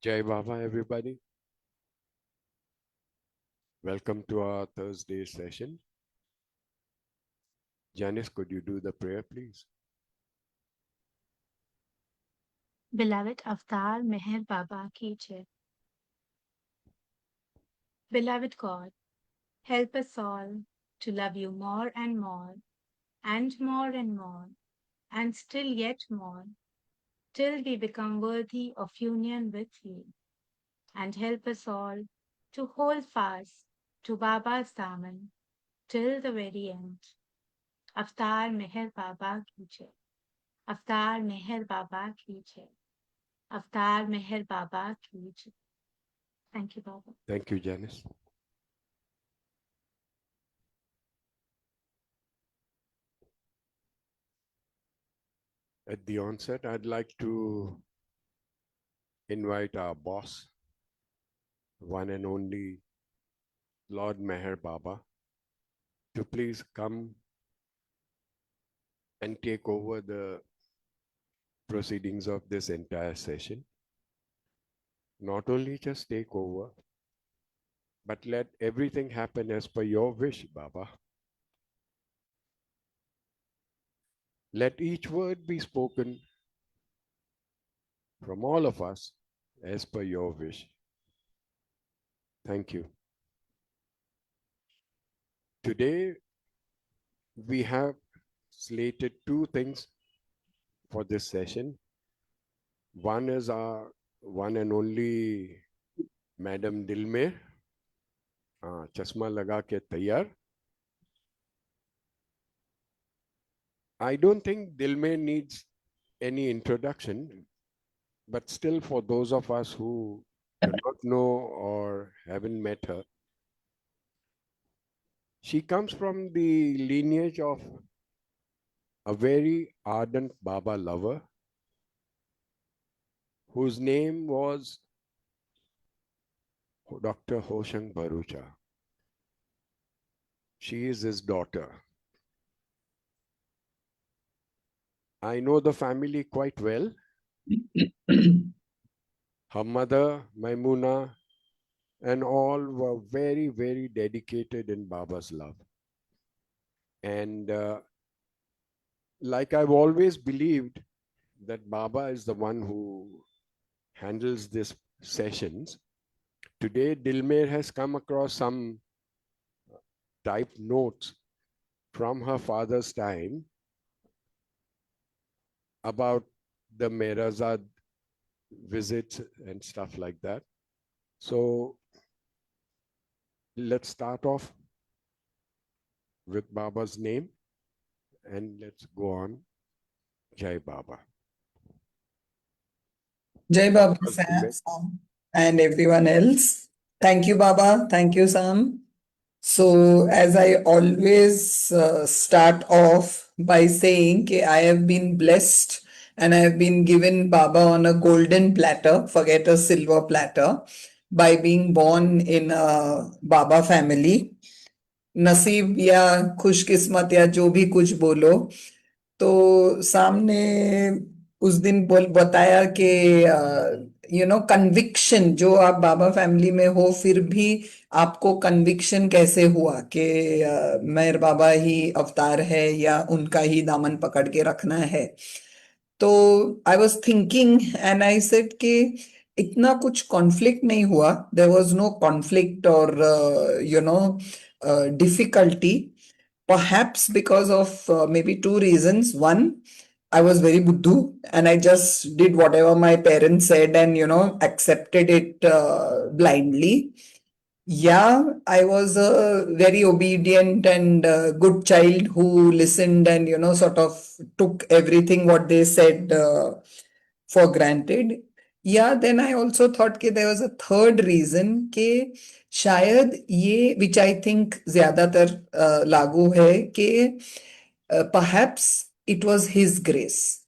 Jai Baba, everybody. Welcome to our Thursday session. Janice, could you do the prayer, please? Beloved Avatar Meher Baba ki Jai. Beloved God, help us all to love you more and more, and more and more, and still yet more, till we become worthy of union with you. And help us all to hold fast to Baba's Daman till the very end. Avatar Meher Baba ki Jai. Avatar Meher Baba ki Jai. Avatar Meher Baba ki Jai. Thank you, Baba. Thank you, Janice. At the onset, I'd like to invite our boss, one and only Lord Meher Baba, to please come and take over the proceedings of this entire session. Not only just take over, but let everything happen as per your wish, Baba. Let each word be spoken from all of us as per your wish. Thank you. Today, we have slated two things for this session. One is our one and only Madam Dilmer, chasma laga ke taiyar. I don't think Dilmer needs any introduction, but still for those of us who do not know or haven't met her, she comes from the lineage of a very ardent Baba lover whose name was Dr. Hoshang Barucha. She is his daughter. I know the family quite well. Her mother, Maimuna, and all were very, very dedicated in Baba's love. And like I've always believed that Baba is the one who handles these sessions, today Dilmer has come across some typed notes from her father's time about the Mehrazad visits and stuff like that. So let's start off with Baba's name and let's go on. Jai Baba. Jai Baba Baba's Sam name. and everyone else. Thank you, Baba. Thank you, Sam. So, as I always start off by saying, I have been blessed and I have been given Baba on a golden platter, forget a silver platter, by being born in a Baba family. नसीब या खुशकिस्मत या जो भी कुछ बोलो, तो सामने उस दिन बताया कि कन्विक्शन जो आप बाबा फैमिली में हो फिर भी आपको कन्विक्शन कैसे हुआ कि मेहर बाबा ही अवतार है या उनका ही दामन पकड़ के रखना है. तो I was thinking and I said कि इतना कुछ कॉन्फ्लिक्ट नहीं हुआ. देयर वाज नो कॉन्फ्लिक्ट और difficulty, perhaps because of maybe two reasons. One, I was very buddhu and I just did whatever my parents said and accepted it blindly. Yeah, I was a very obedient and good child who listened and sort of took everything what they said for granted. Yeah, then I also thought कि there was a third reason कि शायद ये which I think ज्यादातर लागू है कि perhaps it was his grace.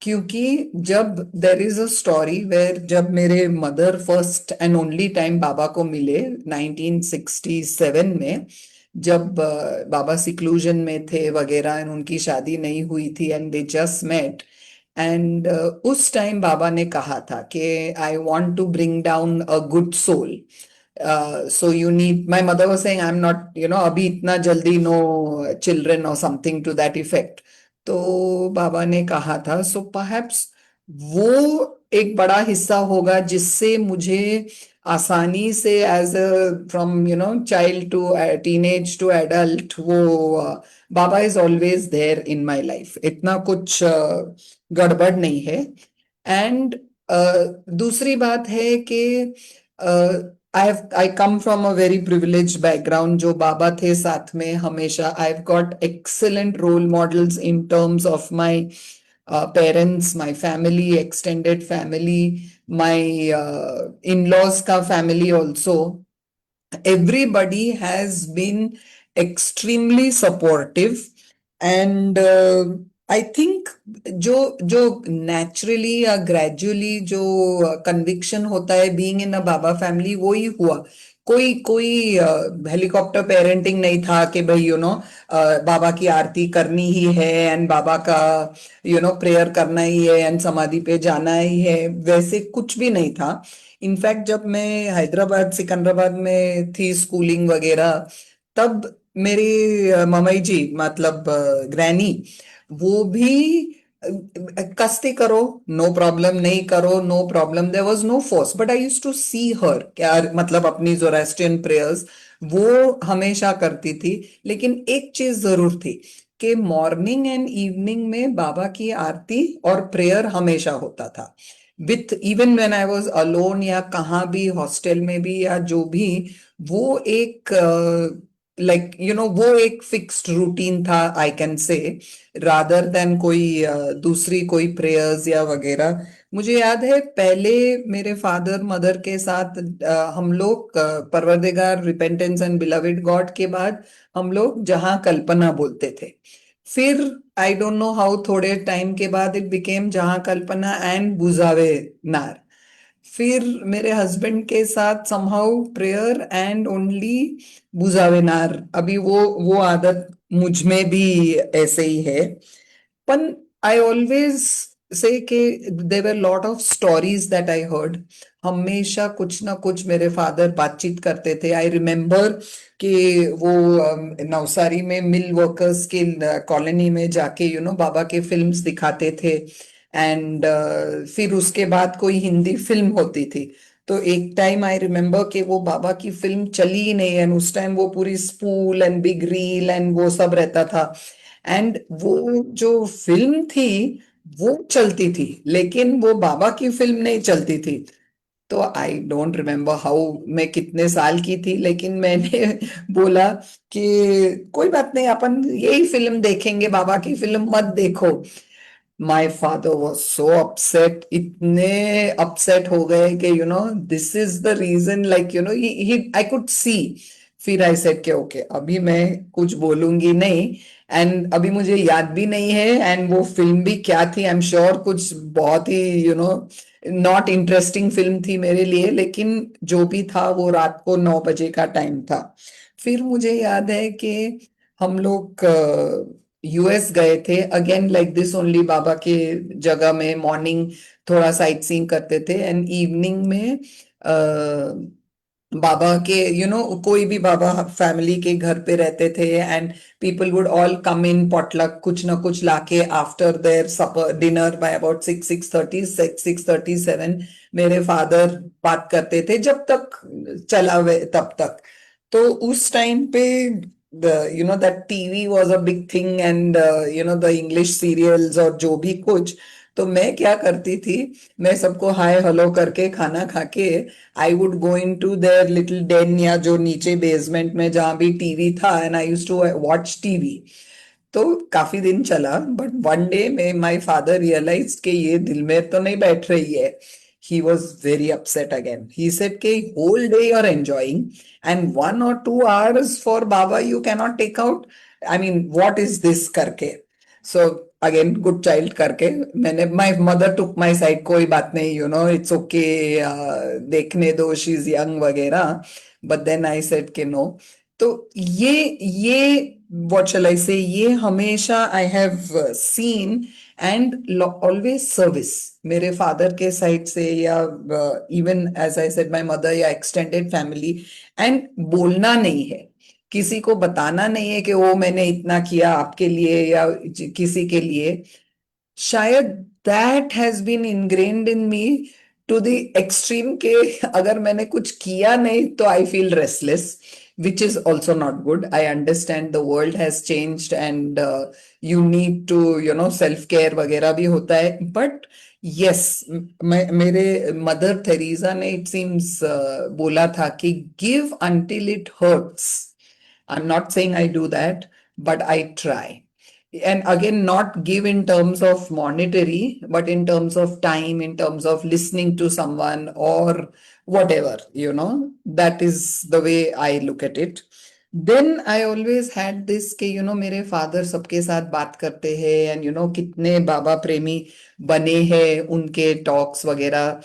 क्योंकि जब there is a story where जब मेरे mother first and only time Baba को मिले 1967 में, जब बाबा सिक्लूजन में थे वगैरह एंड उनकी शादी नहीं हुई थी and they just met and उस टाइम बाबा ने कहा था कि I want to bring down a good soul, so you need, my mother was saying I'm not, अभी इतना जल्दी no children or something to that effect. तो बाबा ने कहा था, so perhaps वो एक बड़ा हिस्सा होगा जिससे मुझे आसानी से as a from child to teenage to adult, वो Baba is always there in my life, इतना कुछ गड़बड़ नहीं है. एंड दूसरी बात है कि I come from a very privilege background. जो बाबा थे साथ में हमेशा, I have got excellent role models in terms of my parents, my family, extended family, my in-laws ka family also. Everybody has been extremely supportive, and I think जो जो naturally या gradually जो conviction होता है being in a Baba family, वो ही हुआ. कोई कोई हेलीकॉप्टर पेरेंटिंग नहीं था कि भाई बाबा की आरती करनी ही है एंड बाबा का प्रेयर करना ही है एंड समाधि पे जाना ही है, वैसे कुछ भी नहीं था. इनफैक्ट जब मैं हैदराबाद सिकंदराबाद में थी स्कूलिंग वगैरह, तब मेरी मम्मी जी, मतलब ग्रैनी, वो भी कस्ती करो नो प्रॉब्लम, नहीं करो no problem, there was no force. But I used to see her, क्या मतलब अपनी जोरास्ट्रियन प्रेयर्स वो हमेशा करती थी. लेकिन एक चीज जरूर थी कि मॉर्निंग एंड इवनिंग में बाबा की आरती और प्रेयर हमेशा होता था. With even when I was alone या कहाँ भी हॉस्टल में भी या जो भी, वो एक वो एक फिक्स्ड रूटीन था, I can say, rather than कोई दूसरी कोई प्रेयर्स या वगैरह. मुझे याद है पहले मेरे फादर मदर के साथ हम लोग परवरदिगार रिपेंटेंस एंड बिलविड गॉड के बाद हम लोग जहां कल्पना बोलते थे. फिर आई डोंट नो हाउ थोड़े टाइम के बाद इट बिकेम जहां कल्पना एंड बुझावे नार. फिर मेरे हस्बैंड के साथ समहाउ प्रेयर एंड ओनली बुझावे नार. अभी वो आदत मुझ में भी ऐसे ही है. पण आई always say that there were lot of stories that I heard. हमेशा कुछ ना कुछ मेरे फादर बातचीत करते थे. आई रिमेम्बर कि वो नवसारी में मिल वर्कर्स के कॉलोनी में जाके बाबा के फिल्म्स दिखाते थे. एंड फिर उसके बाद कोई हिंदी फिल्म होती थी. तो एक टाइम आई रिमेम्बर कि वो बाबा की फिल्म चली ही नहीं, एंड उस टाइम वो पूरी spool and big reel and वो सब रहता था. एंड वो जो फिल्म थी वो चलती थी, लेकिन वो बाबा की फिल्म नहीं चलती थी. तो आई डोंट रिमेम्बर हाउ मैं कितने साल की थी, लेकिन मैंने बोला कि कोई बात नहीं, अपन यही फिल्म देखेंगे, बाबा की फिल्म मत देखो. My father was so upset, इतने अपसेट हो गए कि this is the reason, like he I could see. फिर आई सेड कि ओके, अभी मैं कुछ बोलूंगी नहीं. एंड अभी मुझे याद भी नहीं है एंड वो फिल्म भी क्या थी, आई एम श्योर कुछ बहुत ही नॉट इंटरेस्टिंग फिल्म थी मेरे लिए. लेकिन जो भी था वो रात को 9 बजे का टाइम था. फिर मुझे याद है कि हम लोग यूएस गए थे, अगेन लाइक दिस ओनली, बाबा के जगह में मॉर्निंग थोड़ा साइट सीइंग करते थे एंड इवनिंग में बाबा के कोई भी बाबा फैमिली के घर पे रहते थे and people would all come in potluck, कुछ ना कुछ लाके after their supper dinner by about 6:30 मेरे फादर बात करते थे जब तक चला वे तब तक. तो उस टाइम पे that TV was a big thing and the English serials और जो भी कुछ. तो मैं क्या करती थी, मैं सबको हाय हेलो करके खाना खा के I would go in to their little den, या जो नीचे बेसमेंट में जहां भी टीवी था, and I use to watch TV. तो काफी दिन चला, बट वन डे में माय फादर रियलाइज्ड कि ये दिल में तो नहीं बैठ रही है. He was very upset again. He said कि whole day you're enjoying and 1 or 2 hours for Baba you cannot take out. I mean, what is this करके. So again, good child करके मैंने, my mother took my side, कोई बात नहीं, it's okay, देखने दो, she's young वगैरह. But then I said कि no. तो ये what shall I say, ये हमेशा I have seen and always service. मेरे फादर के साइड से या even as I said my mother या एक्सटेंडेड फैमिली, एंड बोलना नहीं है, किसी को बताना नहीं है कि वो मैंने इतना किया आपके लिए या किसी के लिए. शायद that has been ingrained in me to the extreme के अगर मैंने कुछ किया नहीं तो I feel restless, which is also not good. I understand the world has changed and you need to, self-care वगैरह भी होता है. But yes, मेरे मदर थेरेसा ने it seems बोला था कि give until it hurts. I'm not saying I do that, but I try. And again, not give in terms of monetary, but in terms of time, in terms of listening to someone or whatever, that is the way I look at it. Then I always had this कि मेरे father सबके साथ बात करते हैं and कितने बाबा प्रेमी बने हैं उनके टॉक्स वगैरह.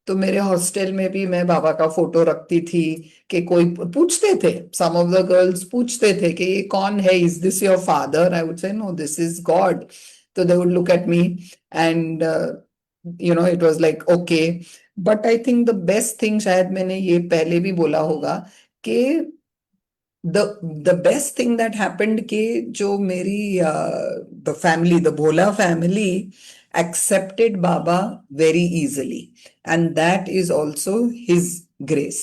तो मेरे हॉस्टल में भी मैं बाबा का फोटो रखती थी कि कोई पूछते थे, सम ऑफ द गर्ल्स पूछते थे कि ये कौन है, is this your father, I would say no this is God. तो they would look at me and it was like okay. But I think the best thing, शायद मैंने ये पहले भी बोला होगा कि the best thing that happened कि जो मेरी the family, the Bhola family accepted Baba very easily, and that is also his grace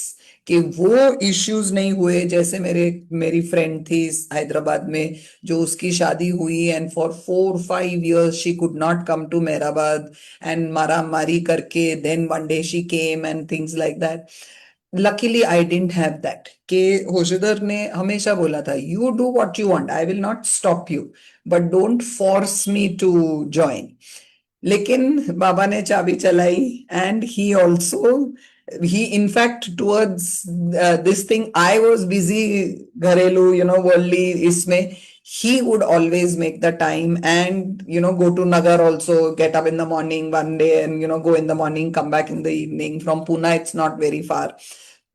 कि वो issues नहीं हुए. जैसे मेरी friend थी हैदराबाद में जो उसकी शादी हुई and for 4-5 years she could not come to Mehrabad and मारा मारी करके then one day she came and things like that. Luckily I didn't have that. कि होशिदर ने हमेशा बोला था you do what you want, I will not stop you, but don't force me to join. लेकिन बाबा ने चाबी चलाई and he in fact towards this thing I was busy घरेलू worldly इसमें, he would always make the time and go to Nagar also, get up in the morning one day and go in the morning, come back in the evening. From Pune it's not very far.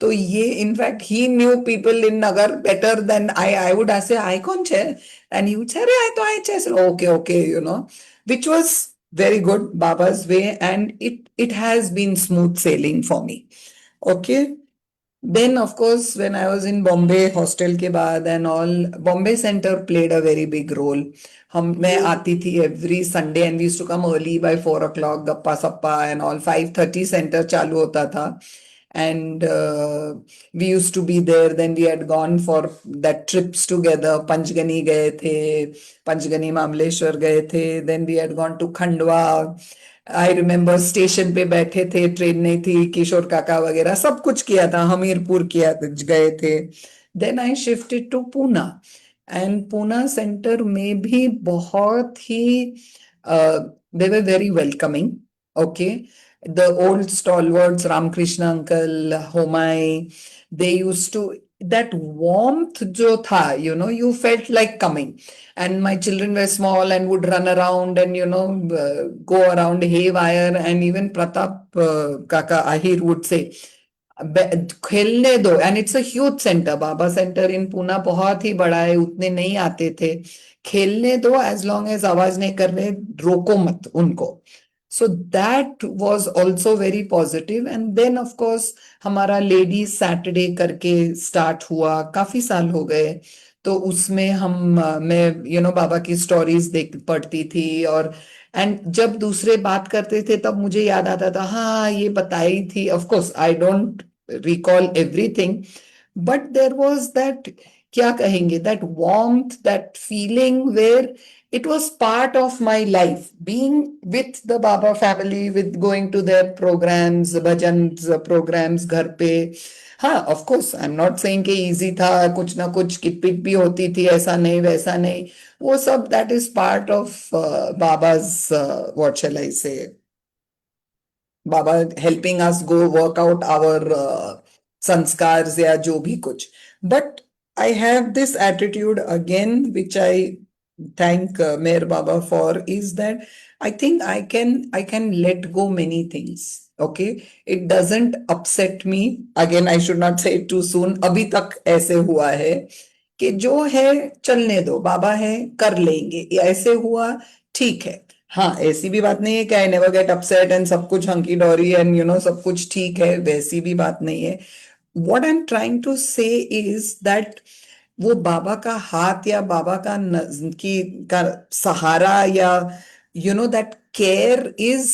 तो ये in fact he knew people in Nagar better than I would say I कौन छे and he would say अरे आई तो आई छे okay okay which was very good Baba's way, and it has been smooth sailing for me. Okay. Then of course when I was in Bombay hostel के बाद and all, Bombay Center played a very big role. मैं आती थी every Sunday and we used to come early by 4 o'clock, गप्पा सप्पा and all. 5:30 center चालू होता था and we used to be there. Then we had gone for that trips together. Panchgani गए थे, पंचगनी मामलेश्वर गए थे. Then we had gone to Khandwa. I remember station पे बैठे थे, ट्रेन नहीं थी, किशोर काका वगैरह सब कुछ किया था, हमीरपुर गए थे. Then I shifted to Pune and Pune Center में भी बहुत ही they were very welcoming. Okay. The old stalwarts, Ramakrishna uncle, Homai, they used to, that warmth jo tha, you felt like coming. And my children were small and would run around and, go around haywire. And even Pratap Kaka Ahir would say, खेलने दो. And it's a huge center. Baba Center in Pune बहुत ही बड़ा है, उतने नहीं आते थे. खेलने दो, as long as आवाज नहीं कर रहे, रोको मत उनको. So that was also very positive. And then of course हमारा Ladies Saturday करके start हुआ, काफी साल हो गए. तो उसमें मैं बाबा की स्टोरीज पढ़ती थी और एंड जब दूसरे बात करते थे तब मुझे याद आता था, हाँ ये बताई थी. Of course I don't recall everything, but there was that, क्या कहेंगे, that warmth, that feeling where it was part of my life, being with the Baba family, with going to their programs, bhajans programs घर पे. हाँ, of course, I'm not saying कि easy था, कुछ ना कुछ किटपिट भी होती थी, ऐसा नहीं वैसा नहीं, वो सब that is part of Baba's, what shall I say, Baba helping us go work out our sanskars या जो भी कुछ. But I have this attitude again, which I thank Meher Baba for, is that I think I can let go many things. Okay, it doesn't upset me. Again, I should not say it too soon. अभी तक ऐसे हुआ है कि जो है चलने दो, बाबा है कर लेंगे, ऐसे हुआ ठीक है. हाँ, ऐसी भी बात नहीं है कि I never get upset and सब कुछ हंकी डोरी एंड सब कुछ ठीक है, वैसी भी बात नहीं है। What I am trying to say is that वो बाबा का हाथ या बाबा का का सहारा या that care is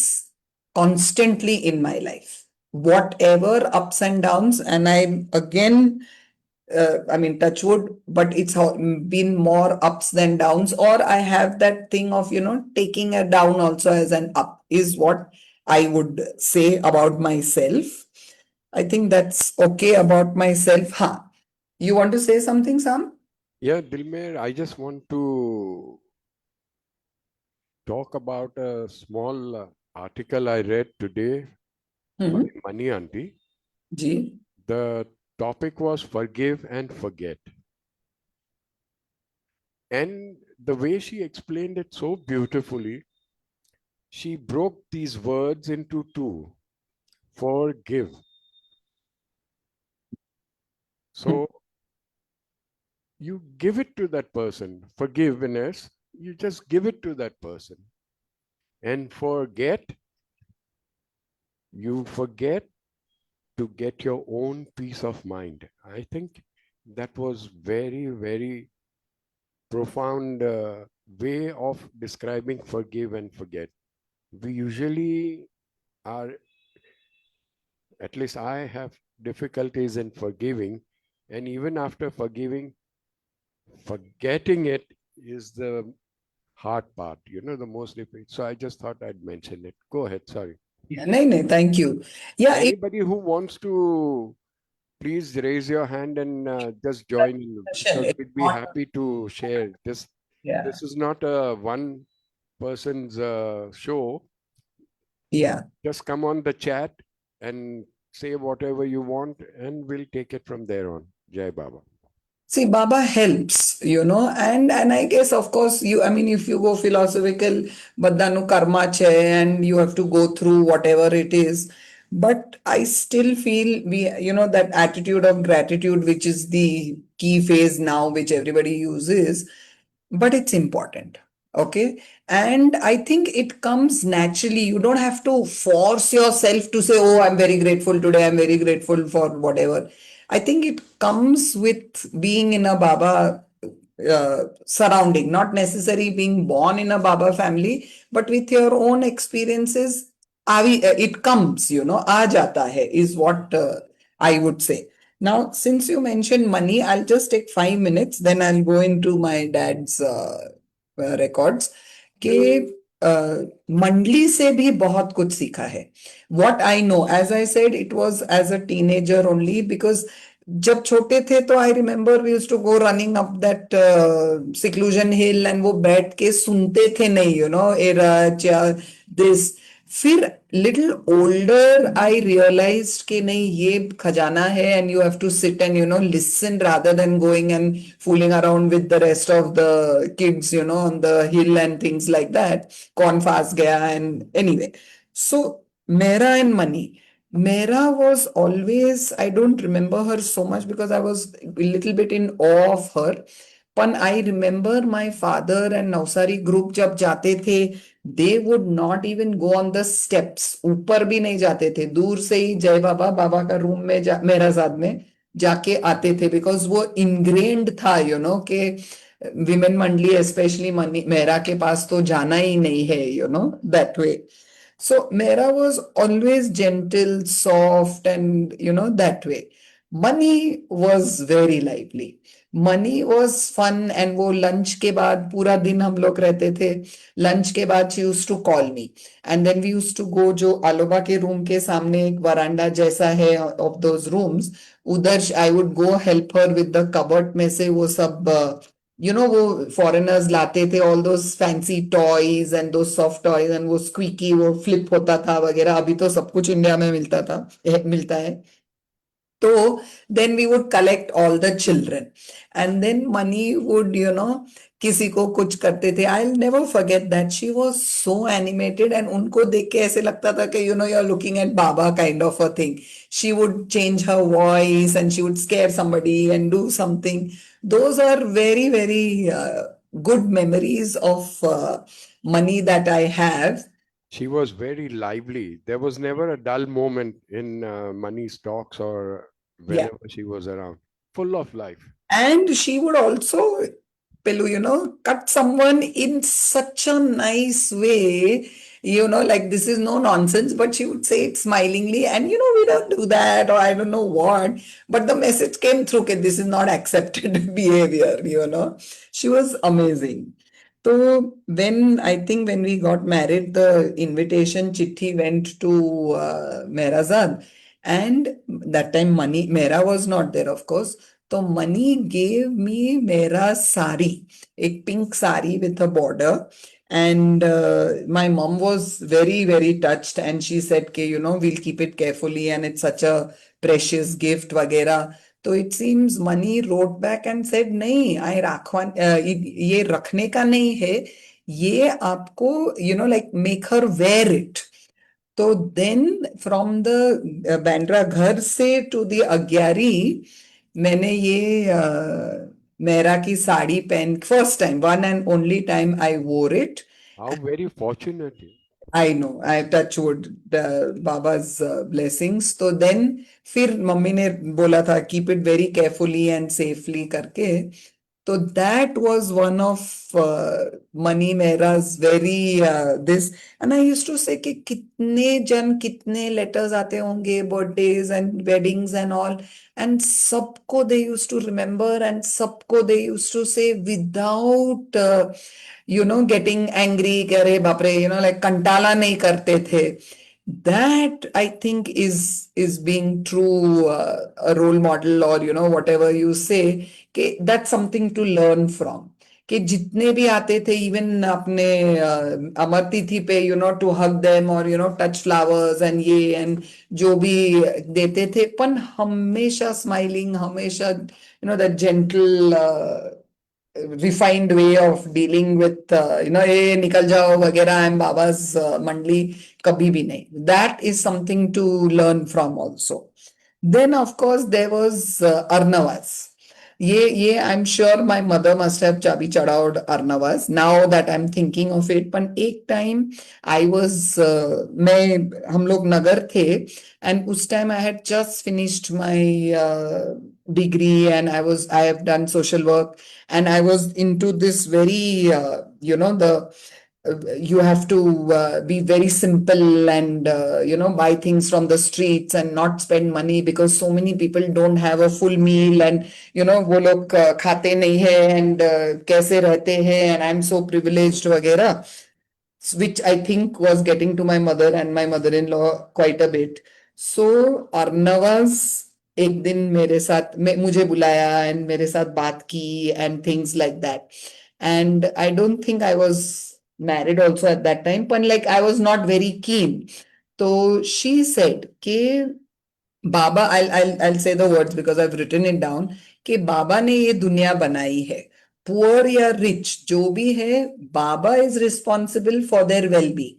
constantly in my life. Whatever ups and downs, and I again, I mean, touch wood, but it's been more ups than downs, or I have that thing of, taking a down also as an up, is what I would say about myself. I think that's okay about myself. Huh. You want to say something, Sam? Yeah, Dilmer, I just want to talk about a small article I read today by Mani Auntie. Ji. The topic was forgive and forget. And the way she explained it so beautifully, she broke these words into two. Forgive. So you give it to that person. Forgiveness, you just give it to that person. And forget, you forget to get your own peace of mind. I think that was very, very profound way of describing forgive and forget. We usually are, at least I have difficulties in forgiving, and even after forgiving, forgetting it is the hard part, the most difficult. So I just thought I'd mention it. Go ahead, sorry. Yeah, no, thank you. Yeah, Anybody who wants to, please raise your hand and just join in, because it's we'd be not, happy to share. yeah, This is not a one person's show. yeah. Just come on the chat and say whatever you want, and we'll take it from there on. Jai Baba. See, Baba helps, and I guess, of course, I mean, if you go philosophical, badanu karma che, and you have to go through whatever it is. But I still feel that attitude of gratitude, which is the key phase now, which everybody uses, but it's important. Okay. And I think it comes naturally. You don't have to force yourself to say, oh, I'm very grateful today. I'm very grateful for whatever. I think it comes with being in a Baba surrounding, not necessarily being born in a Baba family, but with your own experiences. It comes, aa jata hai, is what I would say. Now, since you mentioned money, I'll just take 5 minutes, then I'll go into my dad's records. कि मंडली से भी बहुत कुछ सीखा है. What I know, as I said, it was as a teenager only, because जब छोटे थे तो I remember we used to go running up that seclusion hill, and वो बैठ के सुनते थे, नहीं एरच या दिस. फिर लिटिल ओल्डर आई रियलाइज्ड कि नहीं, ये खजाना है, and you have to sit and listen rather than going and fooling around with the rest of the kids, on the hill and things like that. कौन फास गया, and anyway. So Mera and Mani. Mera was always, I don't remember her so much because I was a little bit in awe of her. But I remember my father and Navsari group जब जाते थे, they would not even go on the steps. ऊपर भी नहीं जाते थे, दूर से ही जय बाबा, बाबा का रूम में मेरा साथ में जाके आते थे, बिकॉज वो इनग्रेन्ड था, कि विमेन मंडली स्पेशली मेरा के पास तो जाना ही नहीं है, that way. So Mera was always gentle, soft, and that way. Money was very lively. Money was fun, and वो lunch के बाद पूरा दिन हम लोग रहते थे. Lunch के बाद she used to call me, and then we used to go, जो आलोबा के रूम के सामने एक वरांडा जैसा है of those rooms, उधर I would go help her with the cupboard में से वो सब वो फॉरेनर्स लाते थे all those fancy toys and दो सॉफ्ट टॉयज, एंड वो स्क्वीकी वो फ्लिप होता था वगैरह. अभी तो सब कुछ इंडिया में मिलता है. तो then we would collect all the children, and then Mani would किसी को कुछ करते थे. I never forget that she was so animated, and उनको देख के ऐसे लगता था कि you are looking at Baba kind of a thing. She would change her voice, and she would scare somebody and do something. Those are very, very good memories of money that I have. She was very lively. There was never a dull moment in Money's talks or Yeah. whenever she was around. Full of life. And she would also, Pelu, cut someone in such a nice way, like this is no nonsense, but she would say it smilingly, and we don't do that, or I don't know what. But the message came through that this is not accepted behavior. She was amazing. So when we got married, the invitation chithi went to Mehrazad, and that time money, Mehra was not there, of course. So Mani gave me Mera sari, a pink sari with a border. And my mom was very, very touched. And she said, "Okay, we'll keep it carefully. And it's such a precious gift, वगैरह." So it seems Mani wrote back and said, "नहीं, ये रखने का नहीं है. ये आपको, like make her wear it." तो then from the Bandra घर से to the अग्यारी मैंने ये मेरा की साड़ी पहन first time, one and only time I wore it. How very fortunate. I know, I touch wood, Baba's blessings. तो देन फिर मम्मी ने बोला था keep it very carefully and safely करके. तो that was one of Mani Mehra's very this. And I used to say कि कितने letters आते होंगे, birthdays and weddings and all, and सबको they used to remember, and सबको they used to say without getting angry कि अरे बाप रे, like कंटाला नहीं करते थे. That I think is being true a role model, or whatever you say, कि that's something to learn from. कि जितने भी आते थे इवन अपने अमर तिथि पे to hug them, or touch flowers and ये and जो भी देते थे, पण हमेशा smiling, हमेशा that gentle refined way of dealing with ये निकल जाओ वगैरह and बाबा's मंडली, कभी भी नहीं. That is something to learn from also. Then of course there was Arnavas. ये I'm sure my mother must have चाबी चढ़ाओ Arnavas now that I'm thinking of it. पर एक time I was हम लोग नगर थे, and उस time I had just finished my degree, and I have done social work, and I was into this very the you have to be very simple, and buy things from the streets and not spend money, because so many people don't have a full meal, and वो लोग खाते नहीं है, and कैसे रहते हैं, and I'm so privileged वगैरह, which I think was getting to my mother and my mother-in-law quite a bit. So Arnavas एक दिन मेरे साथ मुझे बुलाया and मेरे साथ बात की and things like that. And I don't think I was married also at that time, but like I was not very keen. So she said कि बाबा, I'll say the words because I've written it down, कि बाबा ने ये दुनिया बनाई है, poor या rich जो भी है, Baba is responsible for their well being.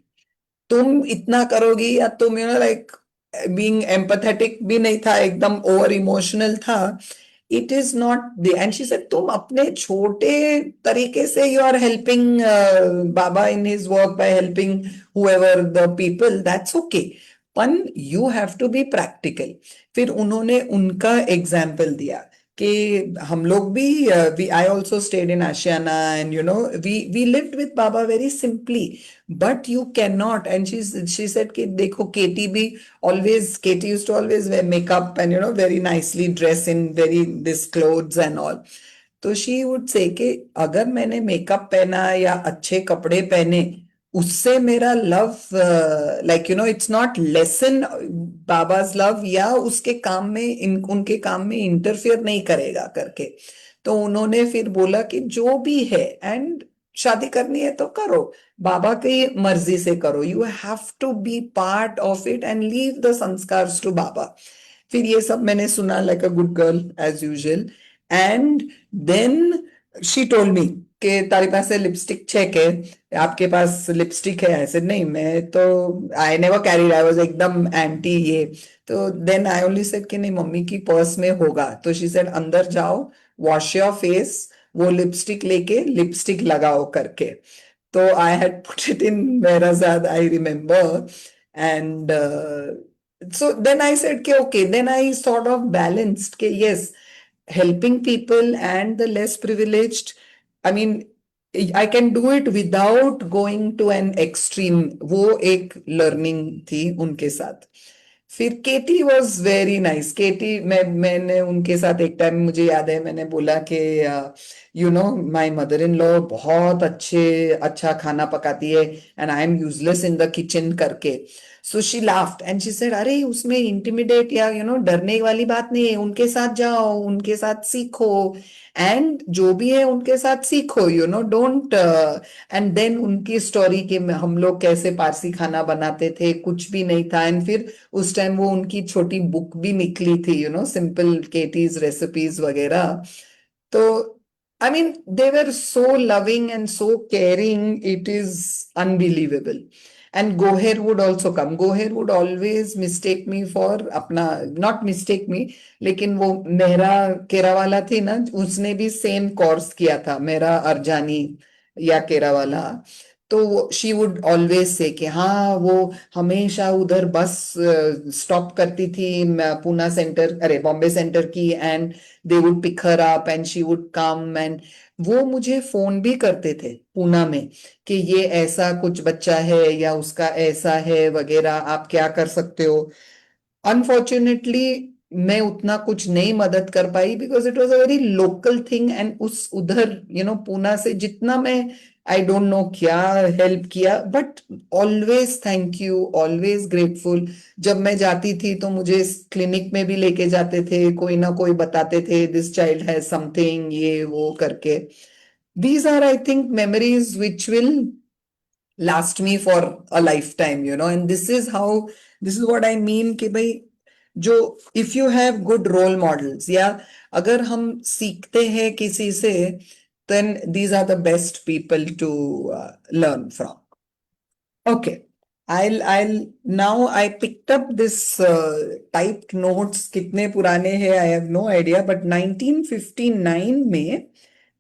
तुम इतना करोगी, या तुम लाइक बीइंग एम्पैथेटिक भी नहीं था, एकदम ओवर इमोशनल था. It is not the, and she said तुम अपने छोटे तरीके से you are helping Baba in his work by helping whoever the people, that's okay, पण you have to be practical. फिर उन्होंने उनका एग्जाम्पल दिया कि हम लोग भी I also stayed in Ashiana, and we lived with Baba very simply, but you cannot. And she said कि देखो Katie used to always wear makeup and very nicely dress in very this clothes and all. तो she would say कि अगर मैंने makeup पहना या अच्छे कपड़े पहने, उससे मेरा love like it's not less than Baba's love, या उसके काम में उनके काम में इंटरफियर नहीं करेगा करके. तो उन्होंने फिर बोला कि जो भी है, एंड शादी करनी है तो करो, बाबा की मर्जी से करो, you have to be part of it and leave the संस्कार्स टू बाबा. फिर ये सब मैंने सुना like a good girl as usual. And then she told me कि तारे पास लिपस्टिक चेक है, आपके पास लिपस्टिक है? ऐसे नहीं, मैं तो I never carried, I was एकदम एंटी ये. तो देन आई ओनली सेड कि नहीं, मम्मी की पर्स में होगा. तो शी सेड अंदर जाओ, वॉश योर फेस, वो लिपस्टिक लेके लिपस्टिक लगाओ करके. तो I had put it in Mehrazad, I remember. And so then I said, okay, then I sort of balanced, yes, helping people and the less privileged. I mean, I can do it without going to an extreme. वो एक learning थी उनके साथ. फिर केटी was very nice. केटी मैंने उनके साथ एक टाइम, मुझे याद है, मैंने बोला कि you know my mother in law बहुत अच्छा खाना पकाती है and I am useless in the kitchen करके. So she laughed and she said, अरे उसमें इंटिमिडेट या डरने वाली बात नहीं है, उनके साथ जाओ, उनके साथ सीखो, एंड जो भी है उनके साथ सीखो, डोंट. एंड देन उनकी स्टोरी के हम लोग कैसे पारसी खाना बनाते थे, कुछ भी नहीं था. एंड फिर उस टाइम वो उनकी छोटी बुक भी निकली थी, सिंपल केटीज रेसिपीज वगैरह. तो I mean they were so loving and so caring, it is unbelievable. And Goher would also come. Goher would always mistake me for अपना, नॉट मिस्टेक मी, लेकिन वो मेरा केरावाला थी ना, उसने भी सेम कोर्स किया था, मेरा अर्जानी या केरावाला. तो शी वुड ऑलवेज से कि हाँ, वो हमेशा उधर बस स्टॉप करती थी पूना सेंटर, अरे बॉम्बे सेंटर की, and they would pick her up and she would come. And वो मुझे फोन भी करते थे पूना में कि ये ऐसा कुछ बच्चा है या उसका ऐसा है वगैरह, आप क्या कर सकते हो. अनफॉर्चुनेटली मैं उतना कुछ नहीं मदद कर पाई because it was a very local thing. And उस उधर पूना से जितना मैं, आई डोंट नो क्या हेल्प किया, but always thank you, always grateful. जब मैं जाती थी तो मुझे क्लिनिक में भी लेके जाते थे, कोई ना कोई बताते थे दिस चाइल्ड हैज समथिंग, ये वो करके. these are, I think, memories which will last me for a lifetime, and this is what I mean कि भाई, जो if you have good role models, या अगर हम सीखते हैं किसी से, then these are the best people to learn from. Okay. I'll now I picked up this typed notes. कितने पुराने हैं I have no idea, but 1959 में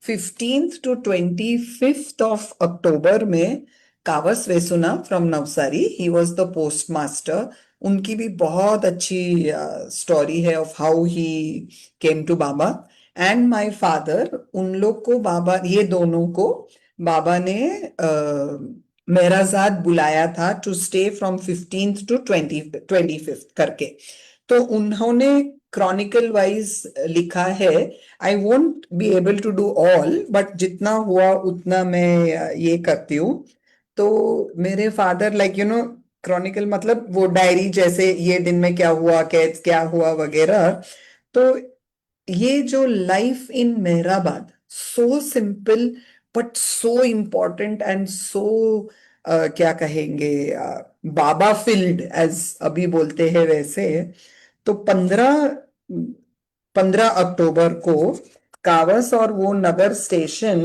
15th to 25th of October में Kavas Vesuna from Navsari, he was the post master. उनकी भी बहुत अच्छी story है of how he came to Baba. And my father, उन लोग को बाबा, ये दोनों को बाबा ने मेहराजाद बुलाया था to stay from 15th to 25th करके. तो उन्होंने क्रॉनिकल वाइज लिखा है. I won't be able to do all, but जितना हुआ उतना मैं ये करती हूँ. तो मेरे फादर क्रॉनिकल मतलब वो डायरी जैसे, ये दिन में क्या हुआ, क्या हुआ वगैरह. तो ये जो life in Mehrabad, so simple but so important and so क्या कहेंगे, बाबा फील्ड एज अभी बोलते हैं वैसे. तो 15 अक्टूबर को कावस और वो नगर स्टेशन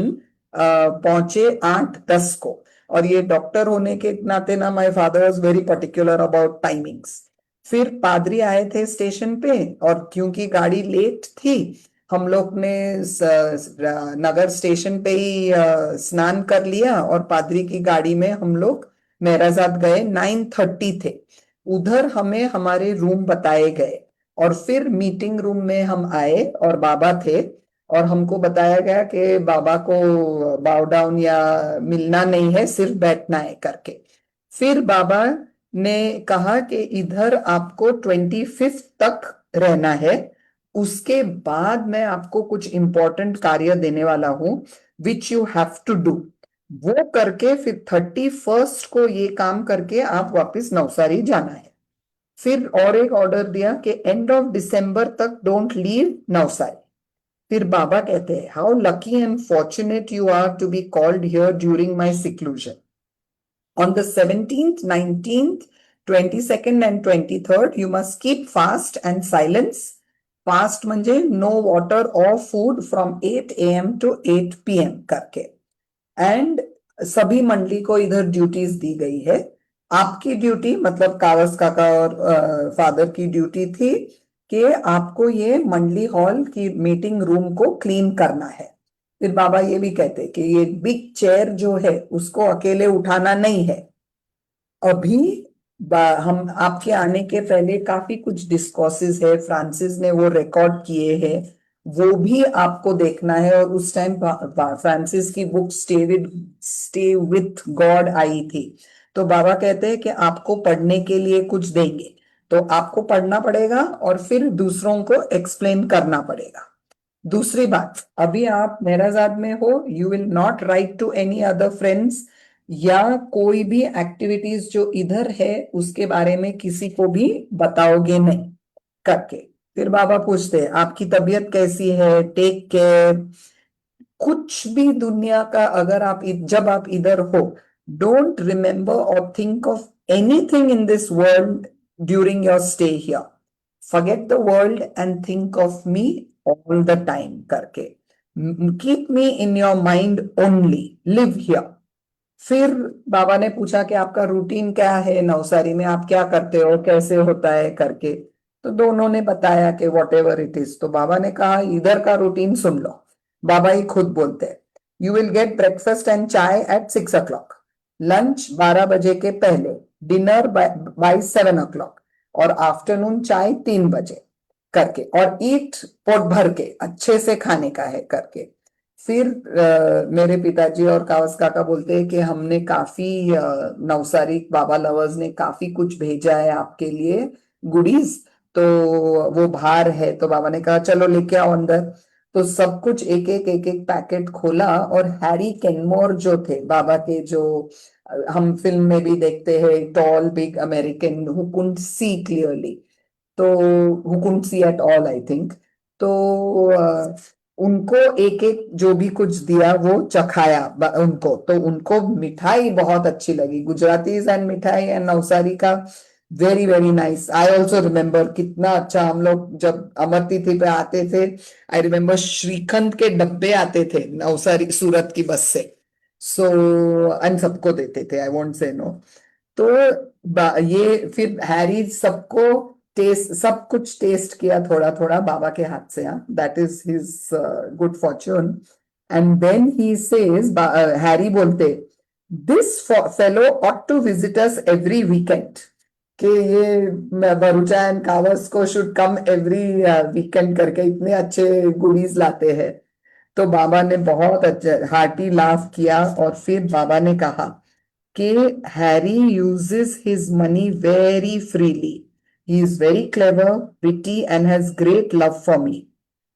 पहुंचे 8:10 को. और ये डॉक्टर होने के नाते ना, my father was very particular about timings. फिर पादरी आए थे स्टेशन पे, और क्योंकि गाड़ी लेट थी, हम लोग ने नगर स्टेशन पे ही स्नान कर लिया, और पादरी की गाड़ी में हम लोग मेहराजाद गए. 9:30 थे. उधर हमें हमारे रूम बताए गए, और फिर मीटिंग रूम में हम आए और बाबा थे, और हमको बताया गया कि बाबा को बाव डाउन या मिलना नहीं है, सिर्फ बैठना है करके. फिर बाबा ने कहा कि इधर आपको 25th तक रहना है, उसके बाद मैं आपको कुछ इंपॉर्टेंट कार्य देने वाला हूं which you have to do. वो करके फिर 31st को ये काम करके आप वापस नवसारी जाना है. फिर और एक ऑर्डर दिया कि एंड ऑफ दिसंबर तक डोंट लीव नवसारी. फिर बाबा कहते हैं, how lucky and fortunate you are to be called here during my seclusion. On the 17th, 19th, 22nd and 23rd, you must keep fast and silence. Fast म्हणजे no water or food from 8 a.m. to 8 p.m. करके. And सभी मंडली को इधर duties दी गई है. आपकी duty, मतलब कावस काका और फादर की ड्यूटी थी कि आपको ये मंडली हॉल की मीटिंग रूम को क्लीन करना है. फिर बाबा ये भी कहते हैं कि ये बिग चेयर जो है उसको अकेले उठाना नहीं है। अभी हम आपके आने के पहले काफी कुछ डिस्कोर्सेज है, फ्रांसिस ने वो रिकॉर्ड किए हैं, वो भी आपको देखना है। और उस टाइम फ्रांसिस की बुक स्टे विथ गॉड आई थी। तो बाबा कहते हैं कि आपको पढ़ने के लिए कुछ देंगे, तो आपको पढ़ना पड़ेगा और फिर दूसरों को एक्सप्लेन करना पड़ेगा। दूसरी बात, अभी आप मेहराजाद में हो, you will not write to any other friends, या कोई भी एक्टिविटीज जो इधर है उसके बारे में किसी को भी बताओगे नहीं करके। फिर बाबा पूछते हैं आपकी तबीयत कैसी है, टेक केयर। कुछ भी दुनिया का, अगर आप जब आप इधर हो, डोंट रिमेम्बर और think of anything in this world during your stay here. Forget the world and think of me all the time करके। Keep me in your mind only, live here. फिर बाबा ने पूछा कि आपका रूटीन क्या है, नवसारी में आप क्या करते हो, कैसे होता है करके। तो दोनों ने बताया कि वॉट एवर इट इज। तो बाबा ने कहा इधर का रूटीन सुन लो। बाबा ही खुद बोलते हैं, you will get breakfast and चाय एट 6 o'clock, लंच 12 बजे के पहले, डिनर बाय 7 o'clock, और आफ्टरनून चाय 3 बजे करके, और ईट पोट भर के अच्छे से खाने का है करके। फिर मेरे पिताजी और कावस काका बोलते हैं कि हमने काफी नवसारी बाबा लवर्स ने काफी कुछ भेजा है आपके लिए, गुडीज, तो वो बाहर है। तो बाबा ने कहा चलो लेके आओ अंदर। तो सब कुछ एक एक पैकेट खोला, और हैरी केनमोर जो थे बाबा के, जो हम फिल्म में भी देखते हैं, tall big American who couldn't see clearly, तो who couldn't see at all I think. तो उनको एक एक जो भी कुछ दिया वो चखाया उनको। तो उनको मिठाई बहुत अच्छी लगी, गुजराती एंड मिठाई एंड नवसारी का very very nice. I also remember कितना अच्छा हम लोग जब अमर तिथि पे आते थे, आई रिमेम्बर श्रीखंड के डब्बे आते थे नवसारी सूरत की बस से। सो एंड सबको देते थे, आई वोंट से नो। तो ये फिर हैरी सबको टेस्ट, सब कुछ टेस्ट किया थोड़ा थोड़ा बाबा के हाथ से। हाँ, that is his good fortune. And then he says, Harry बोलते, this fellow ought to visit us every weekend, कि ये भरूचा एंड कावस को शुड कम एवरी वीकेंड करके, इतने अच्छे गुडीज लाते हैं। तो बाबा ने बहुत अच्छा हार्टी लाफ किया, और फिर बाबा ने कहा कि Harry uses his money very freely. He is very clever, witty, and has great love for me.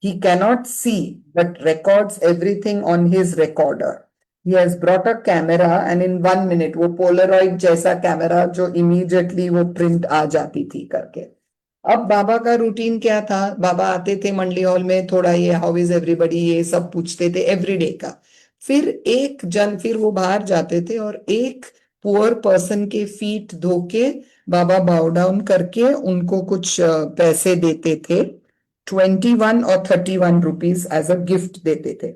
He cannot see, but records everything on his recorder. He has brought a camera, and in 1 minute, वो Polaroid जैसा camera जो immediately वो print आ जाती थी करके। अब बाबा का routine क्या था, बाबा आते थे मंडली हॉल में, थोड़ा ये हाउ इज एवरीबडी ये सब पूछते थे एवरीडे का। फिर वो बाहर जाते थे, और एक पुअर पर्सन के फीट धो के बाबा बाउ डाउन करके उनको कुछ पैसे देते थे, 21 और 31 रुपीज एज अ गिफ्ट देते थे।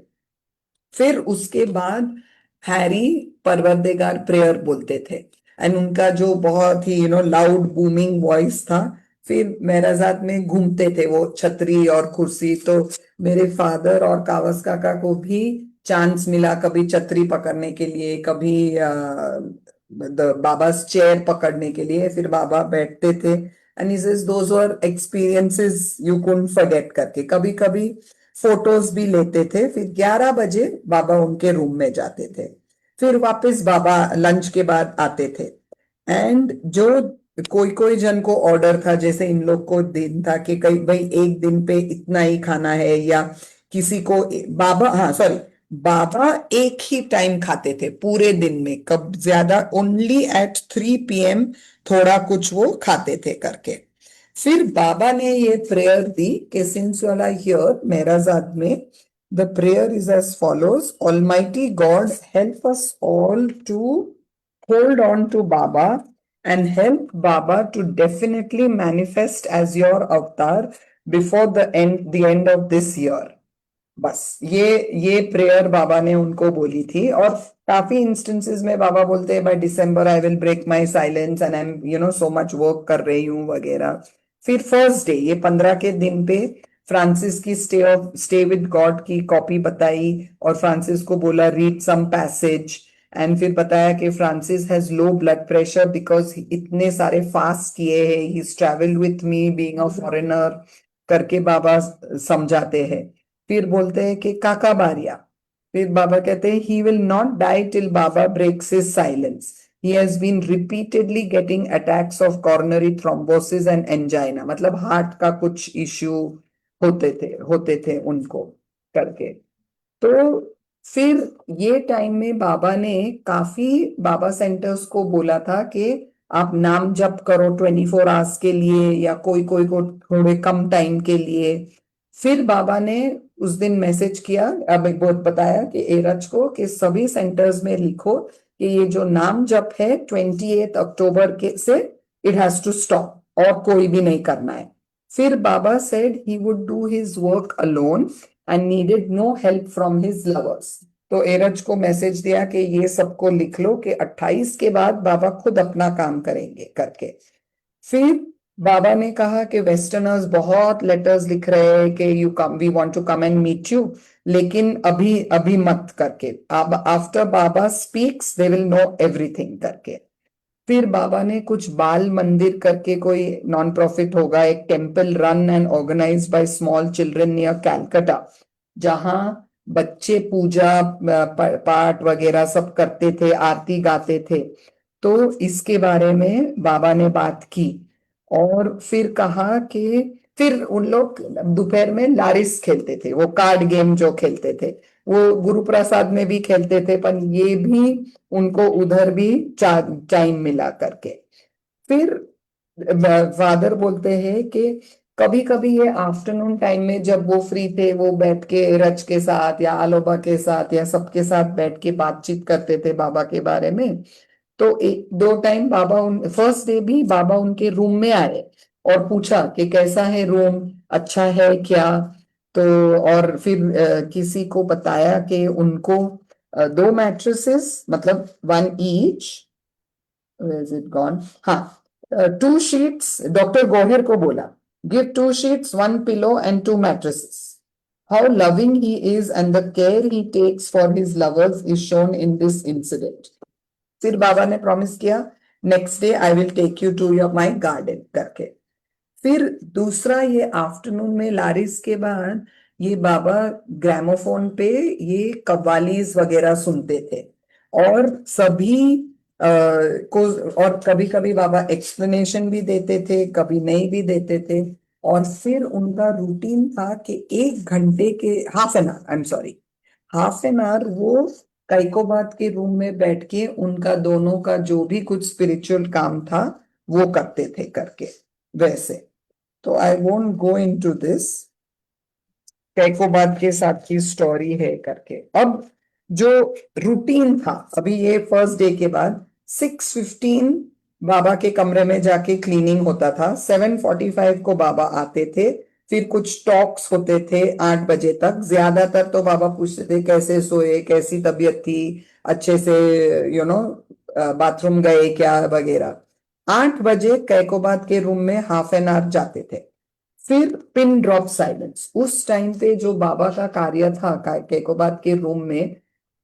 फिर उसके बाद हैरी परवरदिगार प्रेयर बोलते थे, एंड उनका जो बहुत ही लाउड बूमिंग वॉइस था। फिर मेराजाद में घूमते थे वो छतरी और कुर्सी। तो मेरे फादर और कावस काका को भी चांस मिला कभी छतरी पकड़ने के लिए, कभी बाबा's चेयर पकड़ने के लिए। फिर बाबा बैठते थे, and he says those were experiences you couldn't forget करके। कभी कभी फोटोज भी लेते थे। फिर 11 बजे बाबा उनके रूम में जाते थे। फिर वापस बाबा लंच के बाद आते थे। एंड जो कोई कोई जन को ऑर्डर था, जैसे इन लोग को दिन था कि कई भाई एक दिन पे इतना ही खाना है, या किसी को बाबा, हाँ सॉरी, बाबा एक ही टाइम खाते थे पूरे दिन में, कब ज्यादा ओनली एट 3 PM थोड़ा कुछ वो खाते थे करके। फिर बाबा ने ये प्रेयर दी कि since you are here Meherazad में, the prayer is as follows, almighty God help us all to hold on to Baba and help Baba to definitely manifest as your avatar before the end of this year. बस ये prayer बाबा ने उनको बोली थी। और काफी instances में बाबा बोलते हैं by December I will break my silence and I am so much work कर रही हूँ वगैरह। फिर फर्स्ट डे, ये 15 के दिन पे फ्रांसिस की स्टे विद गॉड की कॉपी बताई और फ्रांसिस को बोला रीड सम पैसेज, एंड फिर बताया कि Francis has low blood pressure because इतने सारे फास्ट किए हैं, he travel with me being a foreigner करके बाबा समझाते हैं। फिर बोलते हैं कि काका बारिया, फिर बाबा कहते हैं he will not die till Baba breaks his silence, he has been repeatedly getting attacks of coronary thrombosis and angina, मतलब हार्ट का कुछ इश्यू होते थे उनको करके। तो फिर ये टाइम में बाबा ने काफी बाबा सेंटर्स को बोला था कि आप नाम जप करो 24 आवर्स के लिए या कोई कोई को थोड़े कम टाइम के लिए। फिर बाबा ने उस दिन मैसेज किया, अब एक बहुत बताया कि एरज को कि सभी सेंटर्स में लिखो कि ये जो नाम जप है 28 अक्टूबर के से इट हैज टू स्टॉप और कोई भी नहीं करना है। फिर Baba said he would do his work alone and needed no help from his lovers. तो एरज को मैसेज दिया कि ये सबको लिख लो कि 28 के बाद बाबा खुद अपना काम करेंगे करके। फिर बाबा ने कहा कि वेस्टर्नर्स बहुत लेटर्स लिख रहे हैं कि you come, we want to come and meet you, लेकिन अभी अभी मत करके, अब after Baba speaks they will know everything करके। फिर बाबा ने कुछ बाल मंदिर करके कोई नॉन प्रॉफिट होगा, एक temple run and organised by small children near Calcutta, जहां बच्चे पूजा पाठ वगैरह सब करते थे, आरती गाते थे। तो इसके बारे में बाबा ने बात की और फिर कहा कि फिर उन लोग दोपहर में लारिस खेलते थे, वो कार्ड गेम जो खेलते थे वो गुरु प्रसाद में भी खेलते थे, पर ये भी उनको उधर भी टाइम मिला करके। फिर फादर बोलते हैं कि कभी कभी ये आफ्टरनून टाइम में जब वो फ्री थे वो बैठ के रच के साथ या आलोबा के साथ या सबके साथ बैठ के बातचीत करते थे बाबा के बारे में। तो एक दो टाइम बाबा फर्स्ट डे भी बाबा उनके रूम में आए और पूछा कि कैसा है रूम, अच्छा है क्या। तो और फिर किसी को बताया कि उनको 2 मैट्रेसेस, मतलब 1 ईच, इज इट गॉन, हाँ, 2 शीट्स, डॉक्टर गोहर को बोला give 2 sheets 1 pillow and 2 mattresses. How loving he is and the care he takes for his lovers is shown in this incident. फिर बाबा ने प्रॉमिस किया next day I will take you to your my garden करके। फिर दूसरा ये afternoon में Lloris के बाद ये बाबा ग्रामोफोन पे ये कव्वालीज वगैरह सुनते थे और सभी को, और कभी कभी बाबा एक्सप्लेनेशन भी देते थे, कभी नहीं भी देते थे। और फिर उनका रूटीन था कि 1 घंटे के half an hour, I am sorry, half an hour वो कैकोबाद के रूम में बैठ के उनका दोनों का जो भी कुछ स्पिरिचुअल काम था वो करते थे करके वैसे। तो I won't go into this, Kaikobad के साथ की स्टोरी है करके। अब जो रूटीन था अभी ये फर्स्ट डे के बाद 6:15 बाबा के कमरे में जाके क्लीनिंग होता था, 7:45 को बाबा आते थे, फिर कुछ टॉक्स होते थे 8 बजे तक। ज्यादातर तो बाबा पूछते थे कैसे सोए, कैसी तबीयत थी, अच्छे से बाथरूम गए क्या वगैरह। 8 बजे कैकोबाद के रूम में हाफ एन आवर जाते थे। फिर पिन ड्रॉप साइलेंस, उस टाइम पे जो बाबा का कार्य था कैकोबाद के रूम में,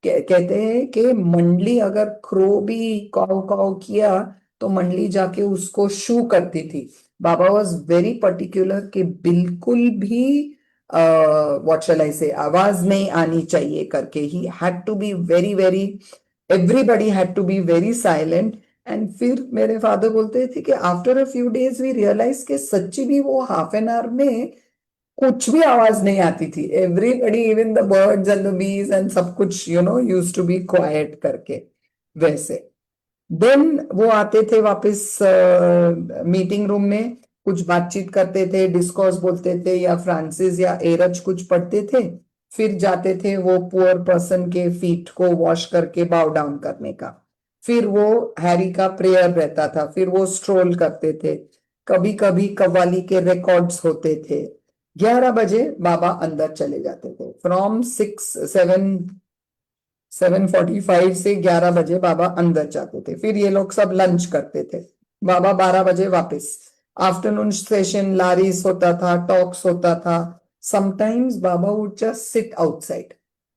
कहते हैं कि मंडली अगर क्रो भी काव काव किया तो मंडली जाके उसको शू करती थी। बाबा वॉज वेरी पर्टिकुलर कि बिल्कुल भी व्हाट शैल आई से आवाज नहीं आनी चाहिए करके। He had to be very very, everybody had to be very silent. And फिर मेरे फादर बोलते थे कि after a few days we realise कि सच्ची भी वो हाफ एन आवर में कुछ भी आवाज नहीं आती थी। Everybody, even the birds and the bees and सब कुछ यूज टू बी क्वाइट करके वैसे। देन वो आते थे वापस मीटिंग रूम में, कुछ बातचीत करते थे, डिस्कोर्स बोलते थे, या फ्रांसिस या एरज कुछ पढ़ते थे। फिर जाते थे वो पुअर पर्सन के फीट को वॉश करके बाउ डाउन करने का। फिर वो हैरी का प्रेयर रहता था, फिर वो स्ट्रोल करते थे, कभी कभी कव्वाली के रिकॉर्ड्स होते थे। 11 बजे बाबा अंदर चले जाते थे। फ्रॉम 7:45 से 11 बजे बाबा अंदर जाते थे। फिर ये लोग सब लंच करते थे, बाबा 12 बजे वापस। आफ्टरनून सेशन लारिस होता था, टॉक्स होता था, sometimes Baba would just sit outside.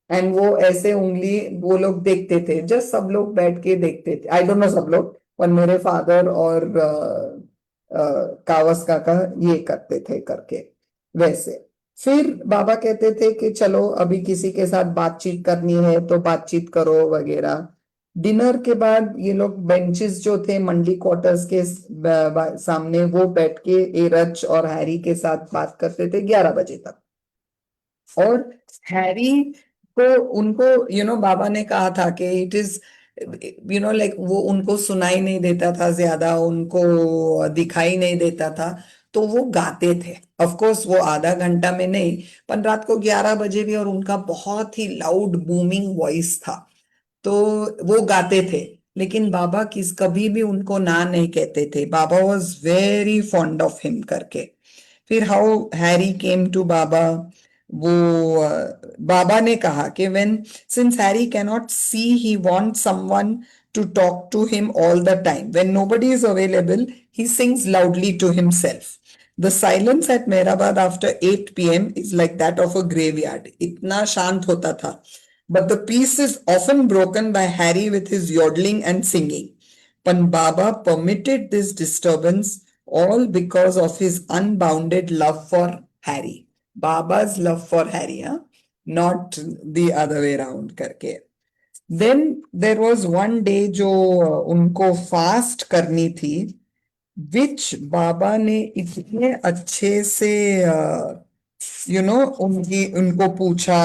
And वो ऐसे उंगली वो लोग देखते थे, जस्ट सब लोग बैठ के देखते थे, आई डोंट नो सब लोग, पर मेरे फादर और कावस काका ये करते थे करके वैसे। फिर बाबा कहते थे कि चलो अभी किसी के साथ बातचीत करनी है तो बातचीत करो वगैरह। डिनर के बाद ये लोग बेंचेस जो थे मंडी क्वार्टर्स के सामने, वो बैठ के एरच और हैरी के साथ बात करते थे 11 बजे तक। और हैरी को उनको बाबा ने कहा था कि इट इज लाइक वो उनको सुनाई नहीं देता था ज्यादा, उनको दिखाई नहीं देता था, तो वो गाते थे। ऑफ कोर्स वो आधा घंटा में नहीं, पर रात को 11 बजे भी, और उनका बहुत ही लाउड बूमिंग वॉइस था, तो वो गाते थे। लेकिन बाबा कभी भी उनको ना नहीं कहते थे, Baba was very fond of him करके। फिर how Harry came to Baba, वो बाबा ने कहा कि when since Harry cannot see, he want someone to talk to him all the time, when nobody is available he sings loudly to himself. The silence at Meherabad after 8 p.m. Is like that of a graveyard. इतना शांत होता था, but the peace is often broken by Harry with his yodeling and singing. But Baba permitted this disturbance all because of his unbounded love for Harry. Baba's love for Harry, huh? Not the other way around करके। Then there was one day जो उनको fast करनी थी, which बाबा ने इतने अच्छे से उनको पूछा।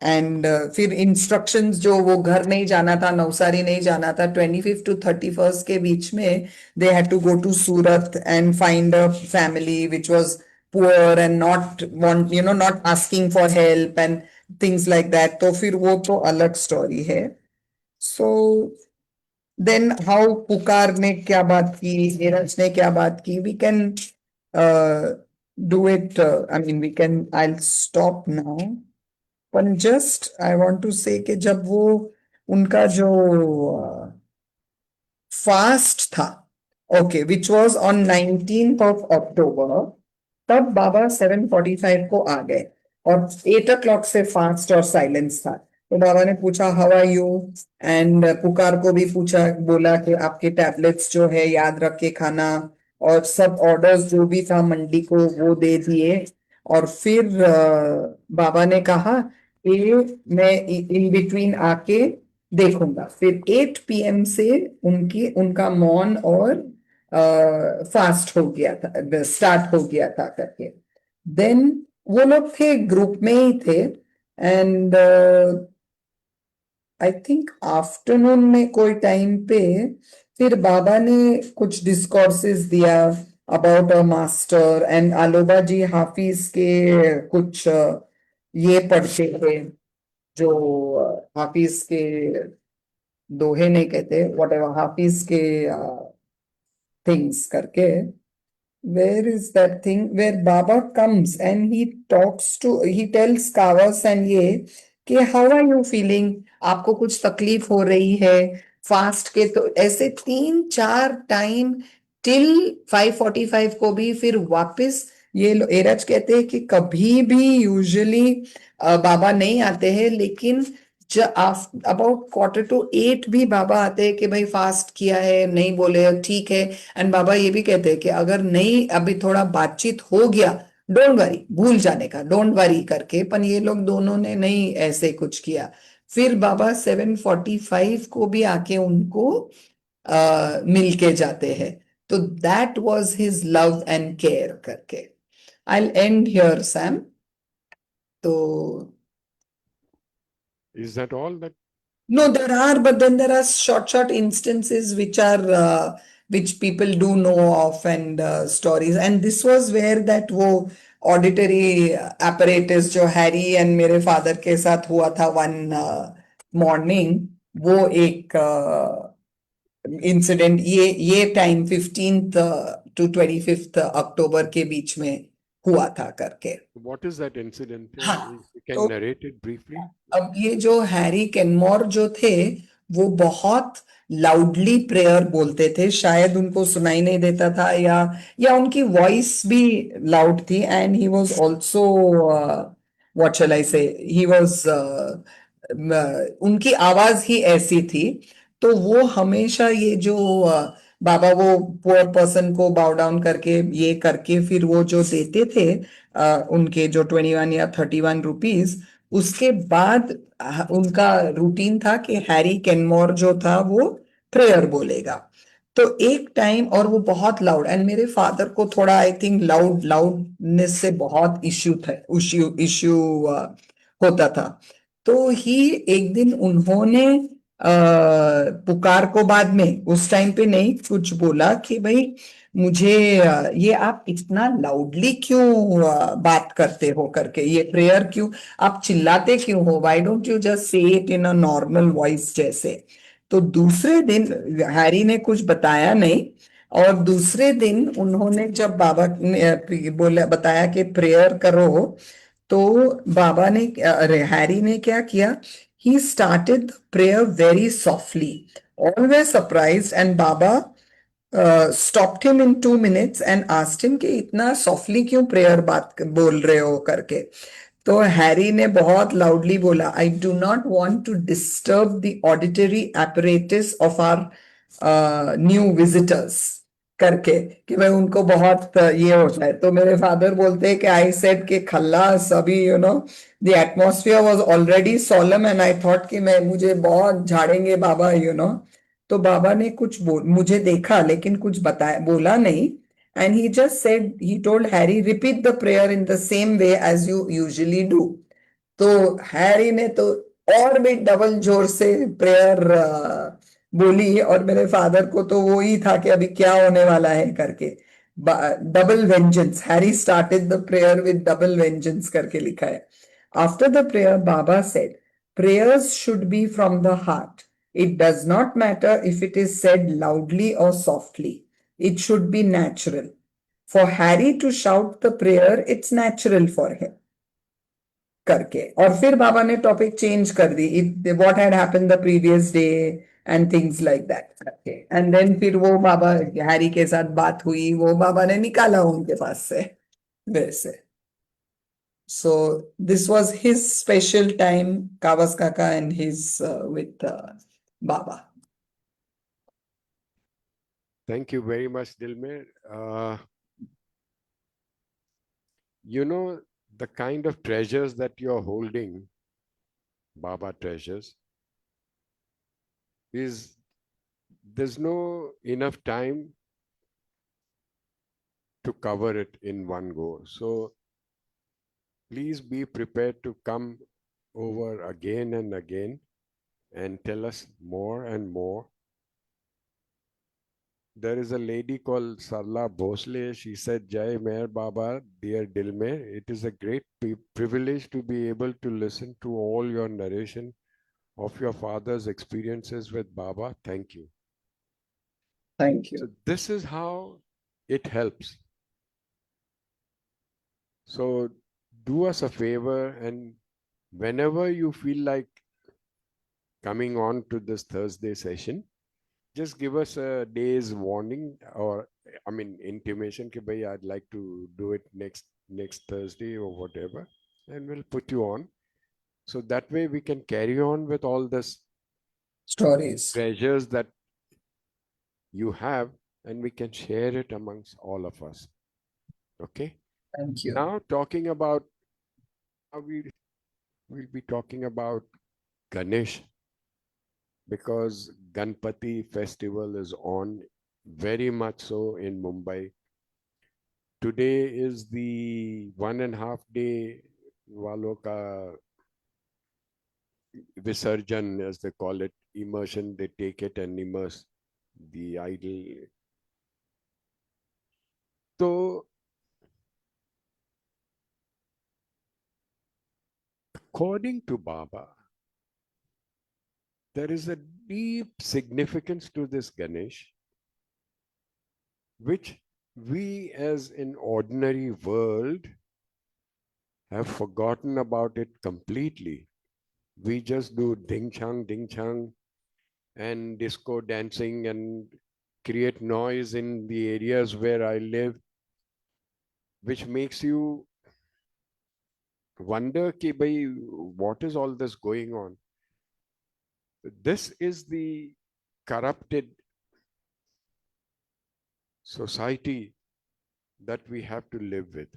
एंड फिर इंस्ट्रक्शंस, जो वो घर नहीं जाना था, नवसारी नहीं जाना था, 25 to 31 के बीच में they had to go to Surat and find a family which was poor and not want not asking for help and things like that. तो फिर वो तो अलग स्टोरी है। सो देन हाउ पुकार ने क्या बात की, नीरज ने क्या बात की, we can do it, I mean we can, I stop now. पर just I want to say कि जब वो उनका जो फास्ट था, okay, which was on 19th of October, तब बाबा 7:45 को आ गए और 8 o'clock से फास्ट और साइलेंस था। तो बाबा ने पूछा हाउ आर यू, एंड पुकार को भी पूछा, बोला कि आपके टैबलेट्स जो है याद रख के खाना, और सब ऑर्डर्स जो भी था मंडी को वो दे दिए। और फिर बाबा ने कहा कि मैं इन बिटवीन आके देखूंगा। फिर 8 p.m. से उनका मौन और फास्ट हो गया था, स्टार्ट हो गया था करके। देन वो लोग थे ग्रुप में ही थे, एंड आई थिंक आफ्टरनून में कोई टाइम पे फिर बाबा ने कुछ डिस्कोर्सेस दिया अबाउट अ मास्टर, एंड आलोबा जी हाफिज के कुछ ये पढ़ते थे, जो हाफिज के दोहे नहीं कहते, वट एवर, हाफिज के थिंग्स करके। Where is that thing where Baba comes and he tells Kawas and ये कि how are you feeling, आपको कुछ तकलीफ हो रही है फास्ट के, तो ऐसे 3-4 टाइम टिल 5:45 को भी। फिर वापस ये एरज कहते हैं कि कभी भी यूजुअली बाबा नहीं आते हैं, लेकिन अबाउट 7:45 भी बाबा आते हैं कि भाई फास्ट किया है, नहीं बोले ठीक है। एंड बाबा ये भी कहते हैं कि अगर नहीं अभी थोड़ा बातचीत हो गया, डोंट वरी, भूल जाने का, डोंट वरी करके। पर ये लोग दोनों ने नहीं ऐसे कुछ किया। फिर बाबा 7:45 को भी आके उनको मिल के जाते हैं। तो that was his love and care करके। आई एंड हियर सैम। तो Is that all that? no, there are, but then there are short instances which people do know of, and stories. And this was where that वो auditory apparatus जो Harry and मेरे father के साथ हुआ था one morning, वो एक incident, ये टाइम 15th to 25th अक्टूबर के बीच में हुआ था करके। What is that incident? हाँ, You can तो narrate it briefly. अब ये जो हैरी कैनमोर जो थे, वो बहुत लाउडली प्रेयर बोलते थे, शायद उनको सुनाई नहीं देता था, या उनकी वॉइस भी लाउड थी, and he was also, what shall I say, he was, उनकी आवाज ही ऐसी थी। तो वो हमेशा ये जो बाबा वो पुअर पर्सन को बाउ डाउन करके ये करके फिर वो जो देते थे, उनके जो 21 या 31 रुपीज, उसके बाद उनका रूटीन था कि हैरी कैनमोर जो था वो प्रेयर बोलेगा। तो एक टाइम, और वो बहुत लाउड, एंड मेरे फादर को थोड़ा आई थिंक लाउडनेस से बहुत इश्यू था, इश्यू इश्यू होता था। तो ही एक दिन उन्होंने पुकार को, बाद में उस टाइम पे नहीं कुछ बोला कि भाई मुझे ये आप इतना लाउडली क्यों बात करते हो करके, ये प्रेयर क्यों आप चिल्लाते क्यों हो, why don't you just say it in a normal voice जैसे। तो दूसरे दिन हैरी ने कुछ बताया नहीं, और दूसरे दिन उन्होंने जब बाबा ने बोला, बताया कि प्रेयर करो, तो बाबा ने, अरे हैरी ने क्या किया, he started prayer very softly, always surprised, and Baba stopped him in 2 minutes and asked him कि इतना सॉफ्टली क्यों प्रेयर बात बोल रहे हो करके। तो हैरी ने बहुत लाउडली बोला, I do not want to disturb the auditory apparatus of our new visitors करके, कि भाई उनको बहुत ये होता है। तो मेरे फादर बोलते हैं कि आई सेड कि खल्लास, अभी the atmosphere was already solemn, and I thought कि मैं मुझे बहुत झाड़ेंगे बाबा। तो बाबा ने कुछ मुझे देखा लेकिन कुछ बताया, बोला नहीं, and he just said, he told Harry, repeat the prayer in the same way as you usually do. तो हैरी ने तो और भी डबल जोर से प्रेयर बोली, और मेरे फादर को तो वो ही था कि अभी क्या होने वाला है करके। Double vengeance, Harry started the prayer with double vengeance करके लिखा है। After the prayer Baba said, prayers should be from the heart. It does not matter if it is said loudly or softly. It should be natural. For Harry to shout the prayer, it's natural for him. करके, और फिर बाबा ने topic change कर दी, what had happened the previous day and things like that करके। And then फिर वो बाबा, Harry के साथ बात हुई, वो बाबा ने निकाला उनके पास से वैसे। So this was his special time, Kavas Kaka and his with Baba. Thank you very much, Dilmer. You know, the kind of treasures that you're holding, Baba treasures, is there's no enough time to cover it in one go. So please be prepared to come over again and again and tell us more and more. There is a lady called Sarla Bhosle. She said, Jai Meher Baba, dear Dilmer, it is a great privilege to be able to listen to all your narration of your father's experiences with Baba. Thank you. Thank you. So this is how it helps. So do us a favor, and whenever you feel like coming on to this Thursday session, just give us a day's warning, or I mean intimation कि भाई I'd like to do it next Thursday or whatever, and we'll put you on. So that way we can carry on with all this Stories. treasures that you have, and we can share it amongst all of us. Okay. Thank you. Now talking about, we'll be talking about Ganesh, because Ganpati festival is on very much so in Mumbai. Today is the 1.5 day वालों का Visarjan, as they call it, immersion. They take it and immerse the idol. So according to Baba, there is a deep significance to this Ganesh, which we as in ordinary world have forgotten about it completely. We just do ding chang, and disco dancing and create noise in the areas where I live, which makes you wonder ki bhai, what is all this going on? This is the corrupted society that we have to live with.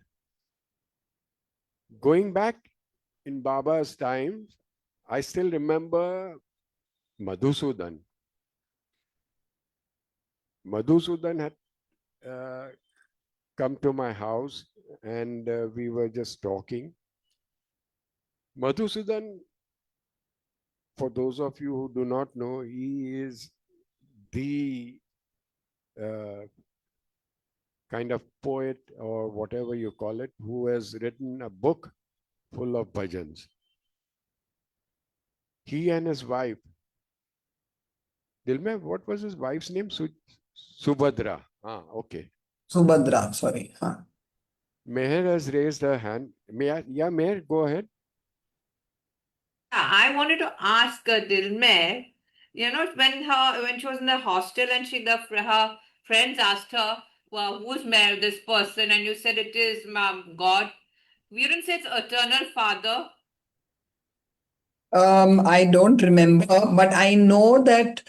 Going back in Baba's time, I still remember Madhusudan. Madhusudan had come to my house and we were just talking. Madhusudan, for those of you who do not know, he is the kind of poet or whatever you call it, who has written a book full of bhajans. He and his wife, Dilme, what was his wife's name? Subhadra. Ah, okay. Subhadra, sorry. Huh. Meher has raised her hand. Yeah, Meher, go ahead. I wanted to ask Dilmer, when she was in the hostel and her friends asked her, well, who's this person? And you said it is God. You didn't say it's eternal Father. I don't remember, but I know that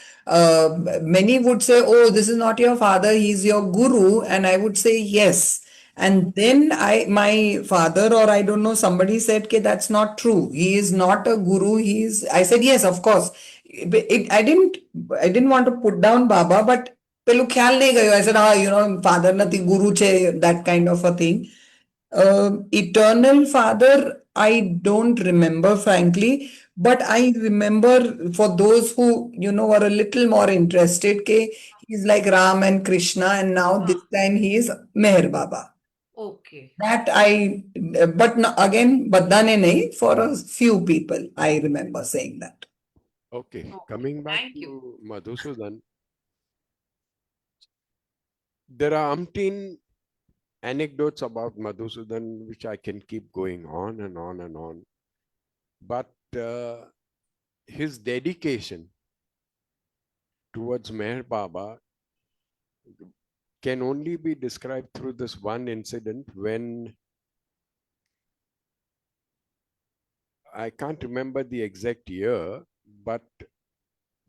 many would say, "Oh, this is not your father; he's your guru," and I would say yes. And then my father, or I don't know, somebody said, "Okay, that's not true. He is not a guru. He's." I said, "Yes, of course." I didn't want to put down Baba, but પેલું ખ્યાલ નહીં ગયો. I said, father નથી, guru છે, that kind of a thing. Eternal Father, I don't remember, frankly, but I remember for those who, were a little more interested, he's like Ram and Krishna, and now this time he is Meher Baba. Okay. That but no, again, badane nahi, for a few people, I remember saying that. Okay, coming back Thank to you. Madhusudan, there are umpteen anecdotes about Madhusudan which I can keep going on and on and on. But his dedication towards Meher Baba can only be described through this one incident when I can't remember the exact year, but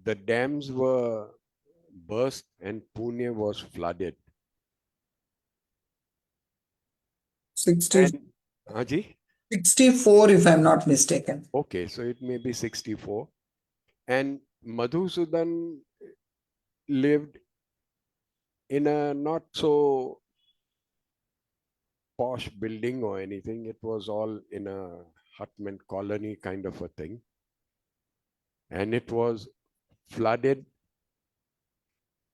the dams were burst and Pune was flooded. 64, if I'm not mistaken. Okay, so it may be 64. And Madhusudan lived in a not so posh building or anything. It was all in a hutman colony kind of a thing. And it was flooded.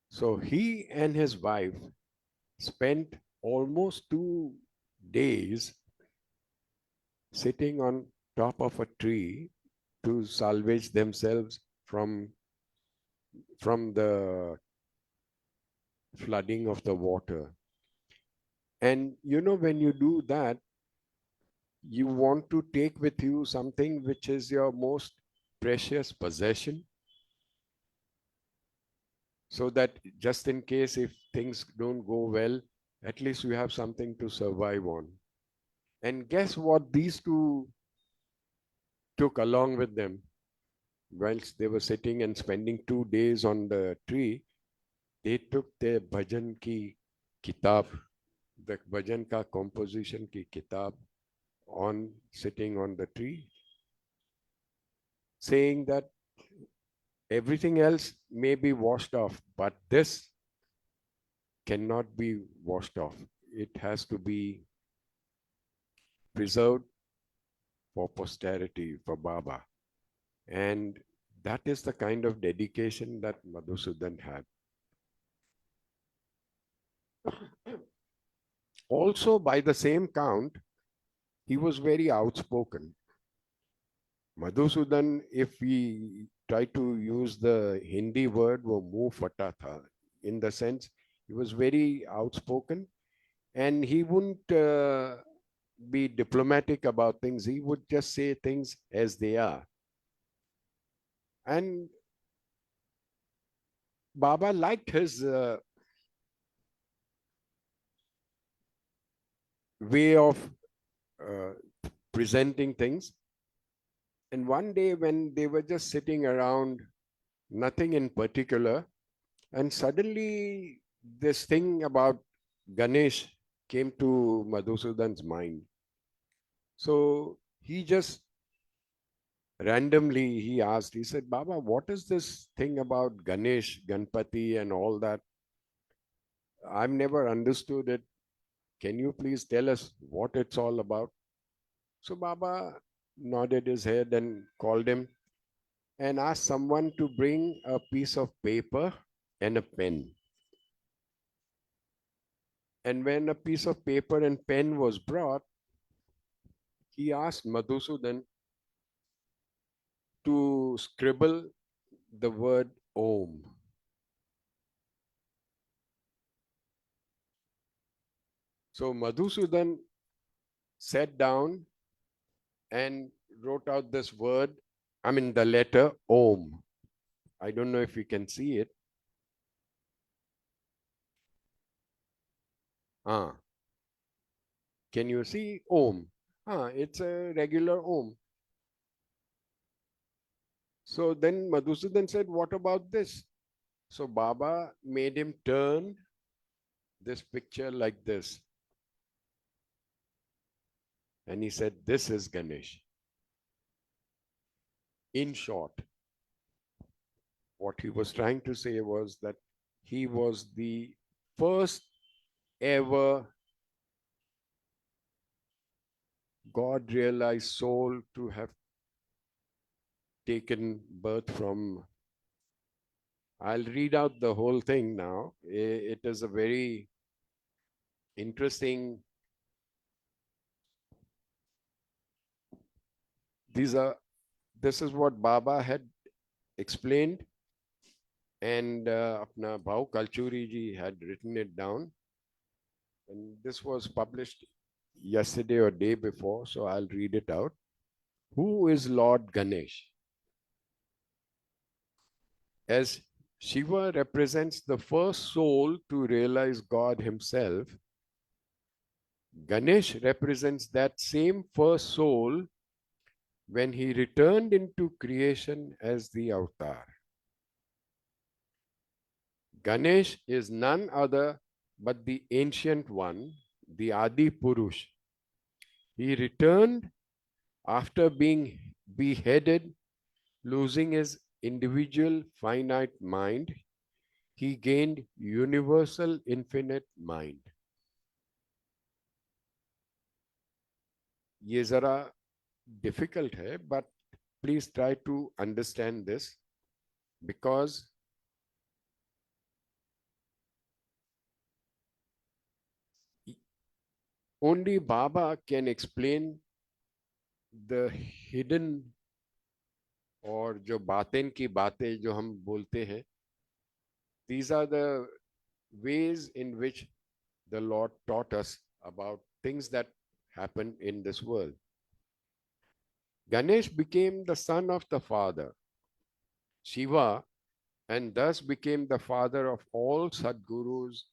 So he and his wife spent almost 2 days sitting on top of a tree to salvage themselves from the flooding of the water. And when you do that, you want to take with you something which is your most precious possession, so that just in case if things don't go well, at least you have something to survive on. And guess what these two took along with them whilst they were sitting and spending 2 days on the tree? They took their bhajan ki kitab, the bhajan ka composition ki kitab, on sitting on the tree, saying that everything else may be washed off, but this cannot be washed off. It has to be preserved for posterity, for Baba. And that is the kind of dedication that Madhusudan had. Also, by the same count, he was very outspoken. Madhusudan, if we try to use the Hindi word, wo muh fata tha, in the sense he was very outspoken and he wouldn't be diplomatic about things. He would just say things as they are. And Baba liked his way of uh, presenting things. And one day when they were just sitting around, nothing in particular, and suddenly this thing about Ganesh came to Madhusudan's mind. So he just randomly he asked, he said, Baba, what is this thing about Ganesh, Ganpati, and all that? I've never understood it. Can you please tell us what it's all about? So Baba nodded his head and called him and asked someone to bring a piece of paper and a pen. And when a piece of paper and pen was brought, he asked Madhusudan to scribble the word Om. So Madhusudan sat down and wrote out this word, the letter Om. I don't know if you can see it. Ah, can you see Om? It's a regular Om. So then Madhusudan said, what about this? So Baba made him turn this picture like this. And he said, this is Ganesh. In short, what he was trying to say was that he was the first ever God realized soul to have taken birth from. I'll read out the whole thing now. It is a very interesting. This is what Baba had explained, and Apna Bhau Kalchuri ji had written it down. And this was published yesterday or day before, so I'll read it out. Who is Lord Ganesh? As Shiva represents the first soul to realize God himself, Ganesh represents that same first soul when he returned into creation as the avatar. Ganesh is none other but the ancient one, the Adi Purush. He returned after being beheaded, losing his individual finite mind. He gained universal infinite mind. ये जरा difficult है, but please try to understand this, because only Baba can explain the hidden, और जो बातें की बातें जो हम बोलते हैं, these are the ways in which the Lord taught us about things that happen in this world. Ganesh became the son of the father, Shiva, and thus became the father of all Sadgurus,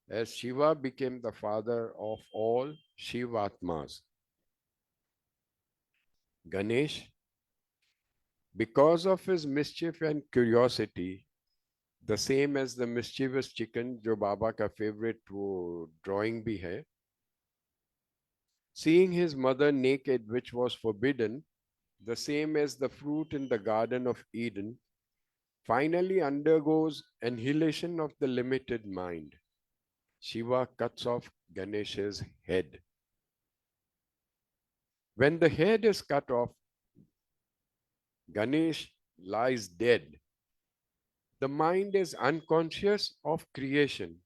as Shiva became the father of all Shivatmas. Ganesh, because of his mischief and curiosity, the same as the mischievous chicken, जो बाबा का favorite वो drawing भी है, seeing his mother naked, which was forbidden, the same as the fruit in the Garden of Eden, finally undergoes annihilation of the limited mind. Shiva cuts off Ganesha's head. When the head is cut off, Ganesh lies dead. The mind is unconscious of creation.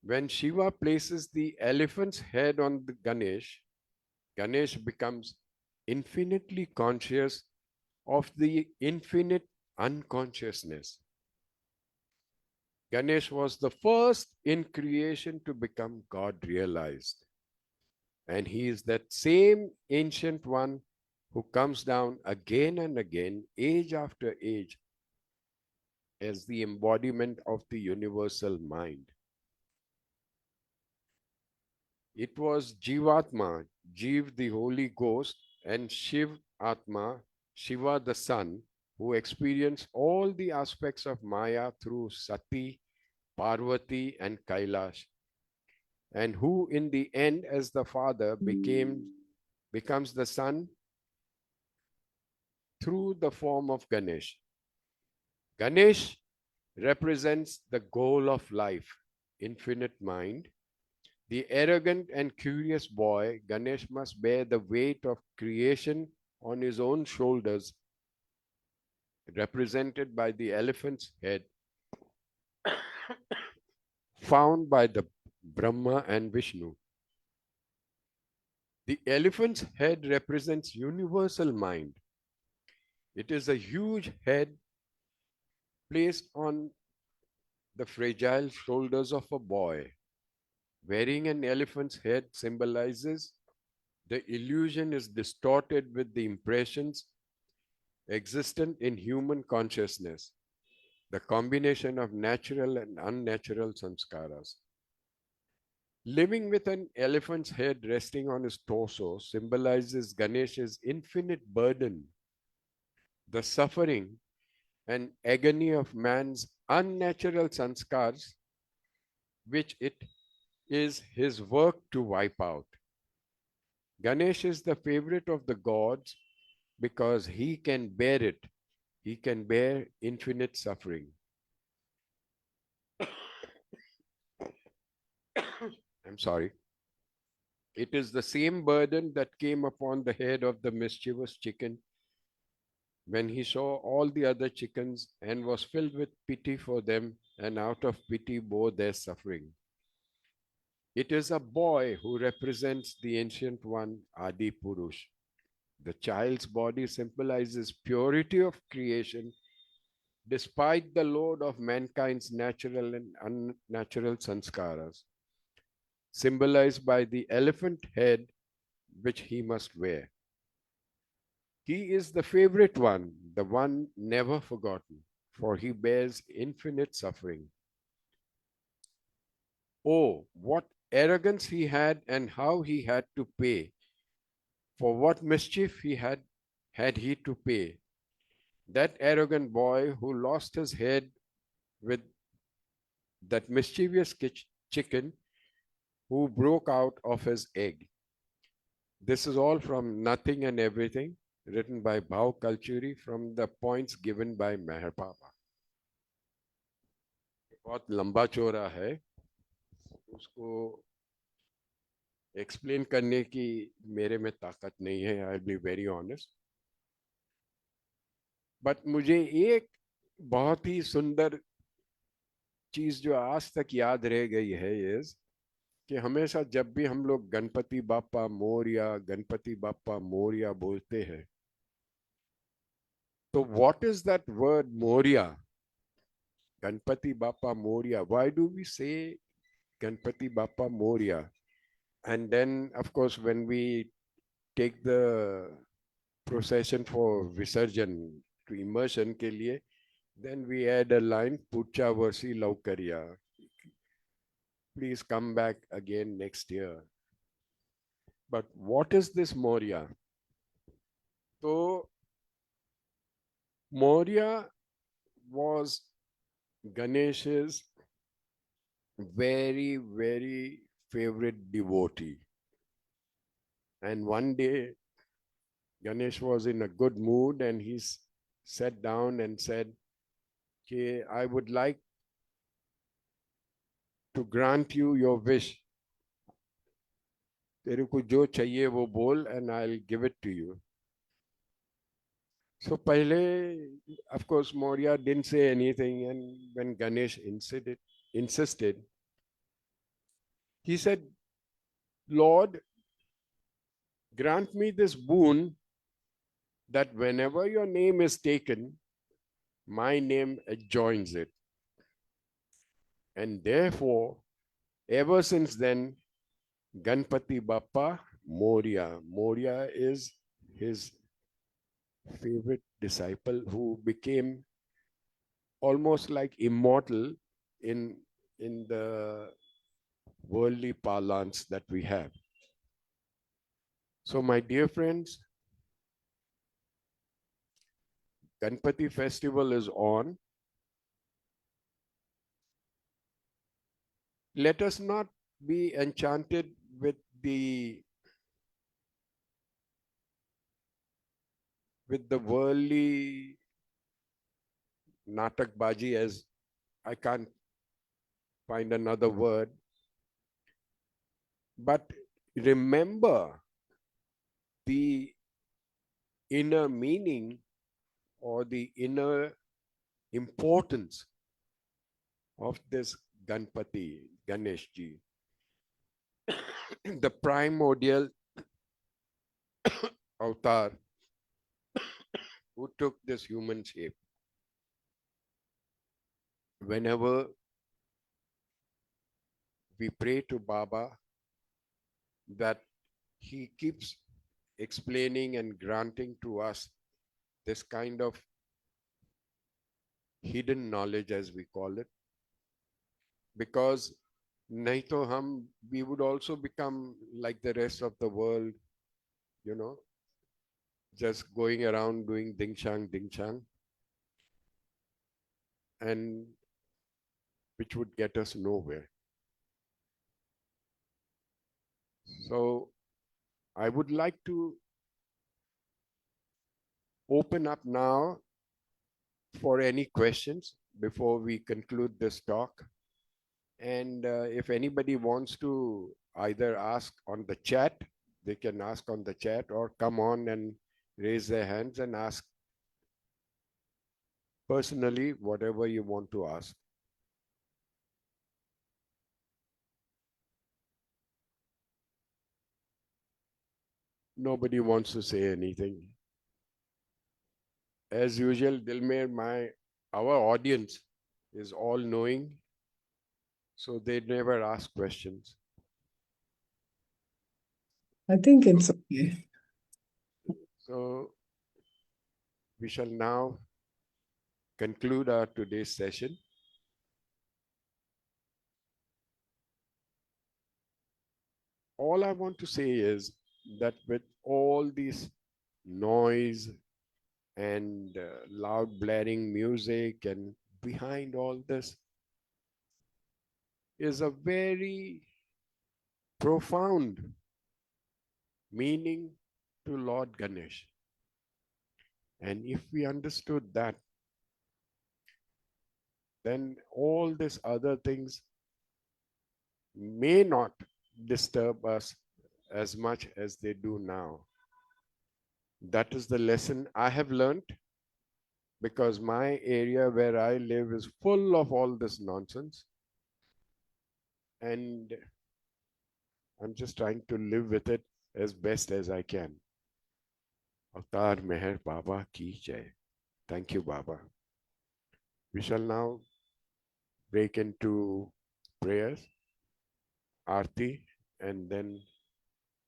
When Shiva places the elephant's head on the Ganesh, Ganesh becomes infinitely conscious of the infinite unconsciousness. Ganesh was the first in creation to become God realized. And he is that same ancient one who comes down again and again, age after age, as the embodiment of the universal mind. It was Jivatma, Jiv the Holy Ghost, and Shiv Atma, Shiva the Sun, who experienced all the aspects of Maya through Sati, Parvati, and Kailash, and who in the end, as the father, becomes the son through the form of Ganesh. Ganesh represents the goal of life, infinite mind. The arrogant and curious boy, Ganesh, must bear the weight of creation on his own shoulders, represented by the elephant's head found by the Brahma and Vishnu. The elephant's head represents universal mind. It is a huge head placed on the fragile shoulders of a boy. Wearing an elephant's head symbolizes the illusion is distorted with the impressions existent in human consciousness, the combination of natural and unnatural sanskaras. Living with an elephant's head resting on his torso symbolizes Ganesh's infinite burden, the suffering and agony of man's unnatural sanskars, which it is his work to wipe out. Ganesh is the favorite of the gods because he can bear it. He can bear infinite suffering. I'm sorry. It is the same burden that came upon the head of the mischievous chicken when he saw all the other chickens and was filled with pity for them, and out of pity bore their suffering. It is a boy who represents the ancient one, Adi Purush. The child's body symbolizes purity of creation despite the load of mankind's natural and unnatural sanskaras, symbolized by the elephant head which he must wear. He is the favorite one, the one never forgotten, for he bears infinite suffering. Oh, what arrogance he had, and how he had to pay. For what mischief had he to pay. That arrogant boy who lost his head with that mischievous chicken who broke out of his egg. This is all from Nothing and Everything, written by Bhav Kalchuri from the points given by Meher Papa. बहुत लंबा चौड़ा है, उसको explain करने की मेरे में ताकत नहीं है, I will be very honest. But मुझे एक बहुत ही सुंदर चीज जो आज तक याद रह गई है इज कि हमेशा जब भी हम लोग गणपति बाप्पा मोरिया बोलते हैं, तो what is that word Morya, Ganpati Bappa Morya? Why do we say Ganpati Bappa Moriya? And then, of course, when we take the procession for Visarjan to immersion ke liye, then we add a line, Pucha Versi Laukariya. Please come back again next year. But what is this Moria? So, Moria was Ganesh's very, very favorite devotee. And one day, Ganesh was in a good mood and he sat down and said, okay, I would like to grant you your wish. तेरे को जो चाहिए वो बोल and I'll give it to you. So पहले, of course, Moria didn't say anything, and when Ganesh insisted, he said, Lord, grant me this boon that whenever your name is taken, my name adjoins it. And therefore, ever since then, Ganpati Bappa Moria. Moria is his favorite disciple who became almost like immortal in the worldly parlance that we have. So my dear friends, Ganpati festival is on. Let us not be enchanted with the worldly natakbaji, as I can't find another word. But remember the inner meaning or the inner importance of this Ganpati, Ganeshji, the primordial avatar who took this human shape. Whenever we pray to Baba, that he keeps explaining and granting to us this kind of hidden knowledge, as we call it, because nahi to we would also become like the rest of the world, you know, just going around doing ding chang, and which would get us nowhere. So I would like to open up now for any questions before we conclude this talk. And if anybody wants to either ask on the chat, they can ask on the chat, or come on and raise their hands and ask personally whatever you want to ask. Nobody wants to say anything. As usual, Dilmer, our audience is all knowing, so they never ask questions. I think it's okay. So we shall now conclude our today's session. All I want to say is that with all this noise and loud blaring music, and behind all this is a very profound meaning to Lord Ganesh. And if we understood that, then all these other things may not disturb us as much as they do now. That is the lesson I have learned, because my area where I live is full of all this nonsense. And I'm just trying to live with it as best as I can. Avtar Meher Baba ki jai. Thank you, Baba. We shall now break into prayers, Aarti, and then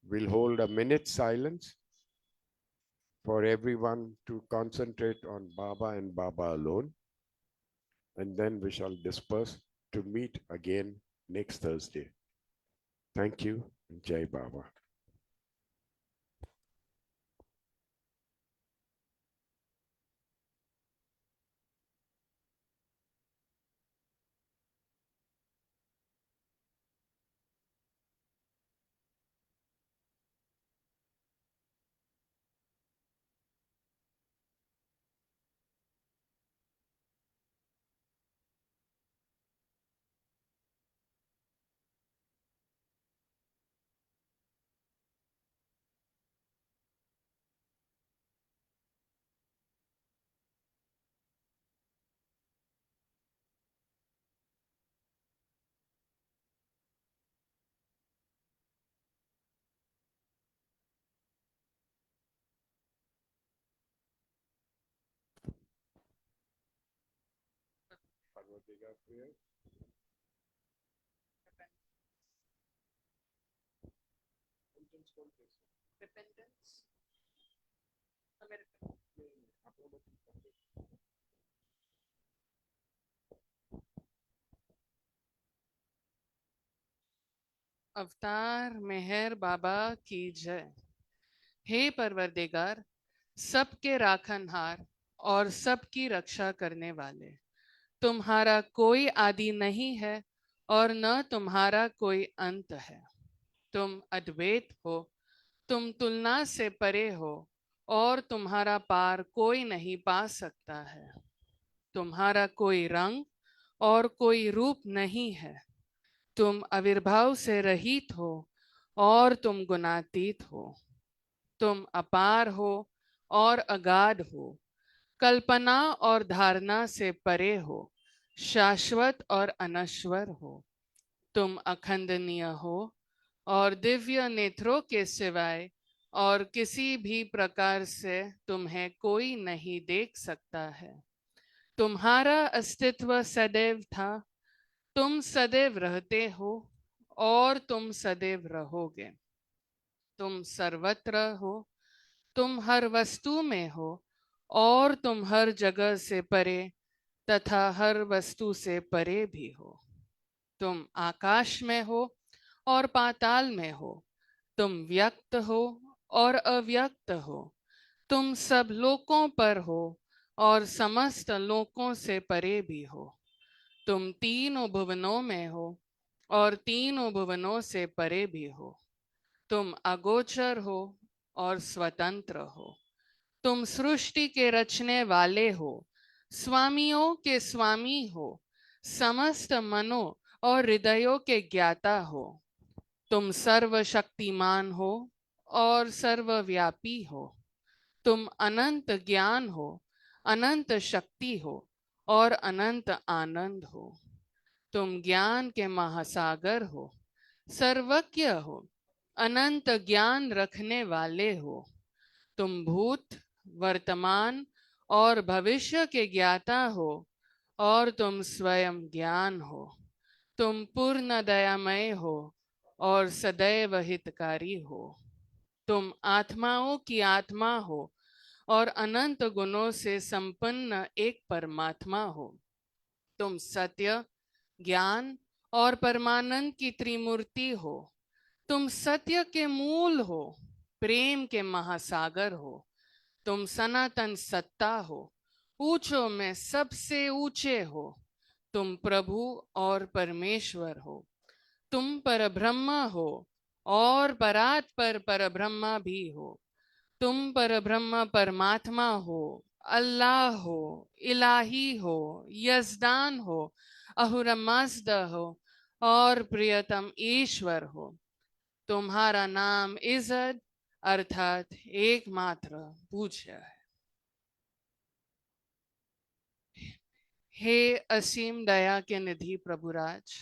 we'll hold a minute silence for everyone to concentrate on Baba and Baba alone. And then we shall disperse to meet again next Thursday. Thank you, and Jai Baba. Bhagavad prayer. Repentance. American. अवतार मेहर बाबा की जय। हे परवरदिगार, सबके राखनहार और सबकी रक्षा करने वाले, तुम्हारा कोई आदि नहीं है और न तुम्हारा कोई अंत है। तुम अद्वैत हो, तुम तुलना से परे हो और तुम्हारा पार कोई नहीं पा सकता है। तुम्हारा कोई रंग और कोई रूप नहीं है। तुम आविर्भाव से रहित हो और तुम गुणातीत हो। तुम अपार हो और अगाध हो, कल्पना और धारणा से परे हो, शाश्वत और अनश्वर हो। तुम अखंडनीय हो और दिव्य नेत्रों के सिवाय और किसी भी प्रकार से तुम्हें कोई नहीं देख सकता है। तुम्हारा अस्तित्व सदैव था, तुम सदैव रहते हो और तुम सदैव रहोगे। तुम सर्वत्र हो, तुम हर वस्तु में हो और तुम हर जगह से परे तथा हर वस्तु से परे भी हो। तुम आकाश में हो और पाताल में हो। तुम व्यक्त हो और अव्यक्त हो। तुम सब लोकों पर हो और समस्त लोकों से परे भी हो। तुम तीनों भुवनों में हो और तीनों भुवनों से परे भी हो। तुम अगोचर हो और स्वतंत्र हो। तुम सृष्टि के रचने वाले हो, स्वामियों के स्वामी हो, समस्त मनों और हृदयों के ज्ञाता हो। तुम सर्वशक्तिमान हो और सर्वव्यापी हो। तुम अनंत ज्ञान हो, अनंत शक्ति हो और अनंत आनंद हो। तुम ज्ञान के महासागर हो, सर्वज्ञ हो, अनंत ज्ञान रखने वाले हो। तुम भूत, वर्तमान और भविष्य के ज्ञाता हो और तुम स्वयं ज्ञान हो। तुम पूर्ण दयामय हो और सदैव हितकारी हो। तुम आत्माओं की आत्मा हो और अनंत गुणों से संपन्न एक परमात्मा हो। तुम सत्य, ज्ञान और परमानंद की त्रिमूर्ति हो। तुम सत्य के मूल हो, प्रेम के महासागर हो। तुम सनातन सत्ता हो, ऊंचों में सबसे ऊंचे हो। तुम प्रभु और परमेश्वर हो। तुम परब्रह्म हो और परात पर परब्रह्म भी हो। तुम परब्रह्म परमात्मा हो, अल्लाह हो, इलाही हो, यजदान हो, अहुरमज़द हो और प्रियतम ईश्वर हो। तुम्हारा नाम इज्जत अर्थात एकमात्र पूज्य है। हे असीम दया के निधि प्रभुराज,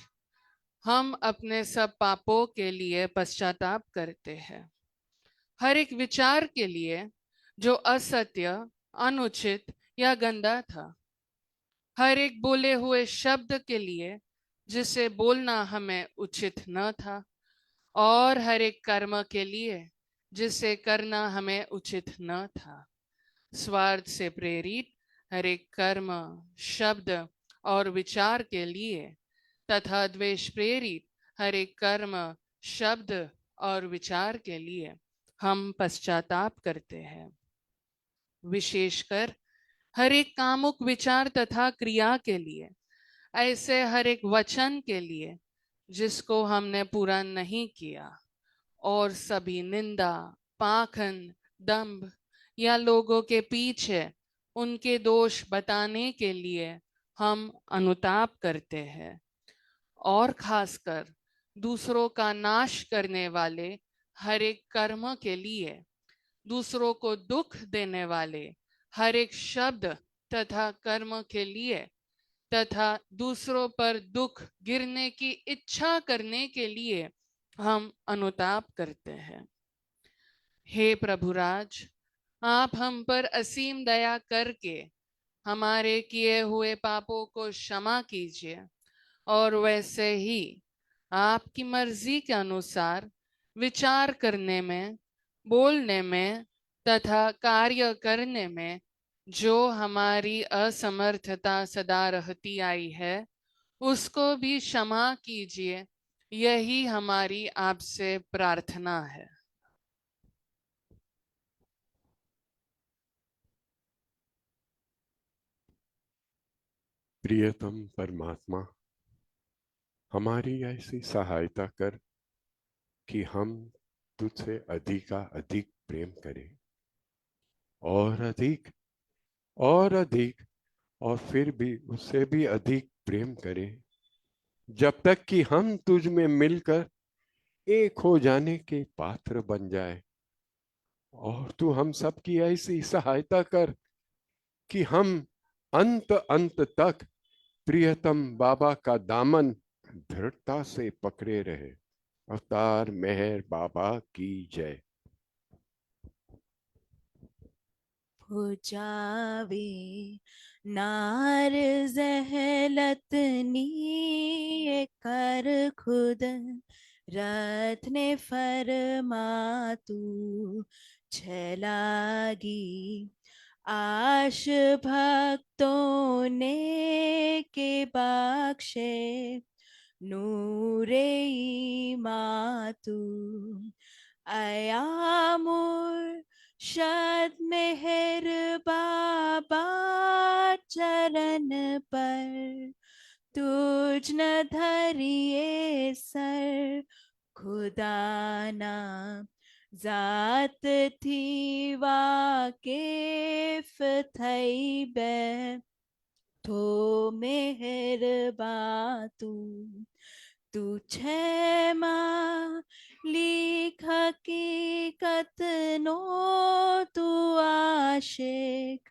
हम अपने सब पापों के लिए पश्चाताप करते हैं। हर एक विचार के लिए जो असत्य, अनुचित या गंदा था, हर एक बोले हुए शब्द के लिए जिसे बोलना हमें उचित न था, और हर एक कर्म के लिए जिसे करना हमें उचित न था। स्वार्थ से प्रेरित हर एक कर्म, शब्द और विचार के लिए तथा द्वेष प्रेरित हर एक कर्म, शब्द और विचार के लिए हम पश्चाताप करते हैं। विशेषकर हर एक कामुक विचार तथा क्रिया के लिए, ऐसे हर एक वचन के लिए जिसको हमने पूरा नहीं किया, और सभी निंदा, पाखंड, दंभ या लोगों के पीछे उनके दोष बताने के लिए हम अनुताप करते हैं। और खासकर दूसरों का नाश करने वाले हर एक कर्म के लिए, दूसरों को दुख देने वाले हर एक शब्द तथा कर्म के लिए तथा दूसरों पर दुख गिरने की इच्छा करने के लिए हम अनुताप करते हैं। हे प्रभुराज, आप हम पर असीम दया करके हमारे किए हुए पापों को क्षमा कीजिए और वैसे ही आपकी मर्जी के अनुसार विचार करने में, बोलने में तथा कार्य करने में जो हमारी असमर्थता सदा रहती आई है, उसको भी क्षमा कीजिए यही हमारी आपसे प्रार्थना है। प्रियतम परमात्मा, हमारी ऐसी सहायता कर कि हम तुझसे अधिक प्रेम करें, और अधिक और अधिक, और फिर भी उससे भी अधिक प्रेम करें, जब तक कि हम तुझ में मिलकर एक हो जाने के पात्र बन जाए। और तू हम सबकी ऐसी सहायता कर कि हम अंत अंत तक प्रियतम बाबा का दामन दृढ़ता से पकड़े रहे। अवतार मेहर बाबा की जय। जावे नार जहलतनी कर खुद रथ ने फरमा तू छलागी आश भक्तों ने के बख्शे नूरे मातू अयामुर शद मेहर बाबा चरण पर तुझ न धरिए सर खुदाना जात थी वाकिफ थई बे थो मेहर बातू तू क्षमा लिख हकीकत नो तू आशिक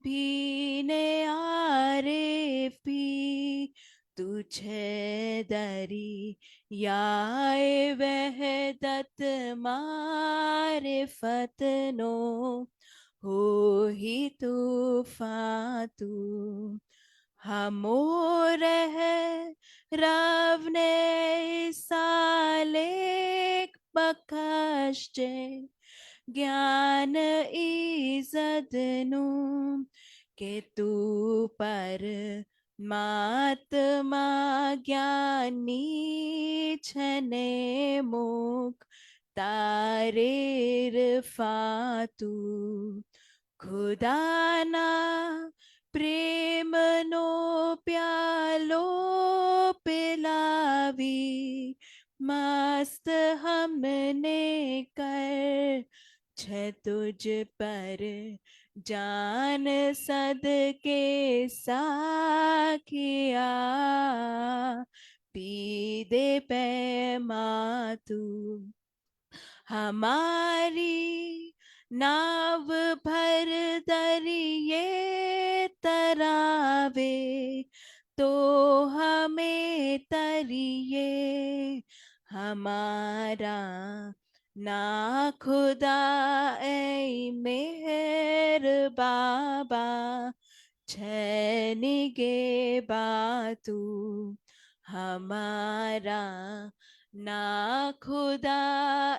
भी ने आरे पी तुझे दरी याए वहदत मारे फतनो हो ही तूफान तू हमोर है रव ने सालेक बख्शे ज्ञान ईजदनु के तू पर मात्मा ज्ञानी छने मुख तारेर फातू खुदाना प्रेम नो प्यालो पिलावी मस्त हमने कर छ तुझ पर जान सद के साखिया पी दे पैमातू हमारी नाव भर दरिए तरावे तो हमें तरिए हमारा ना खुदा ऐ मेहर बाबा छनिगे बातू हमारा ना खुदा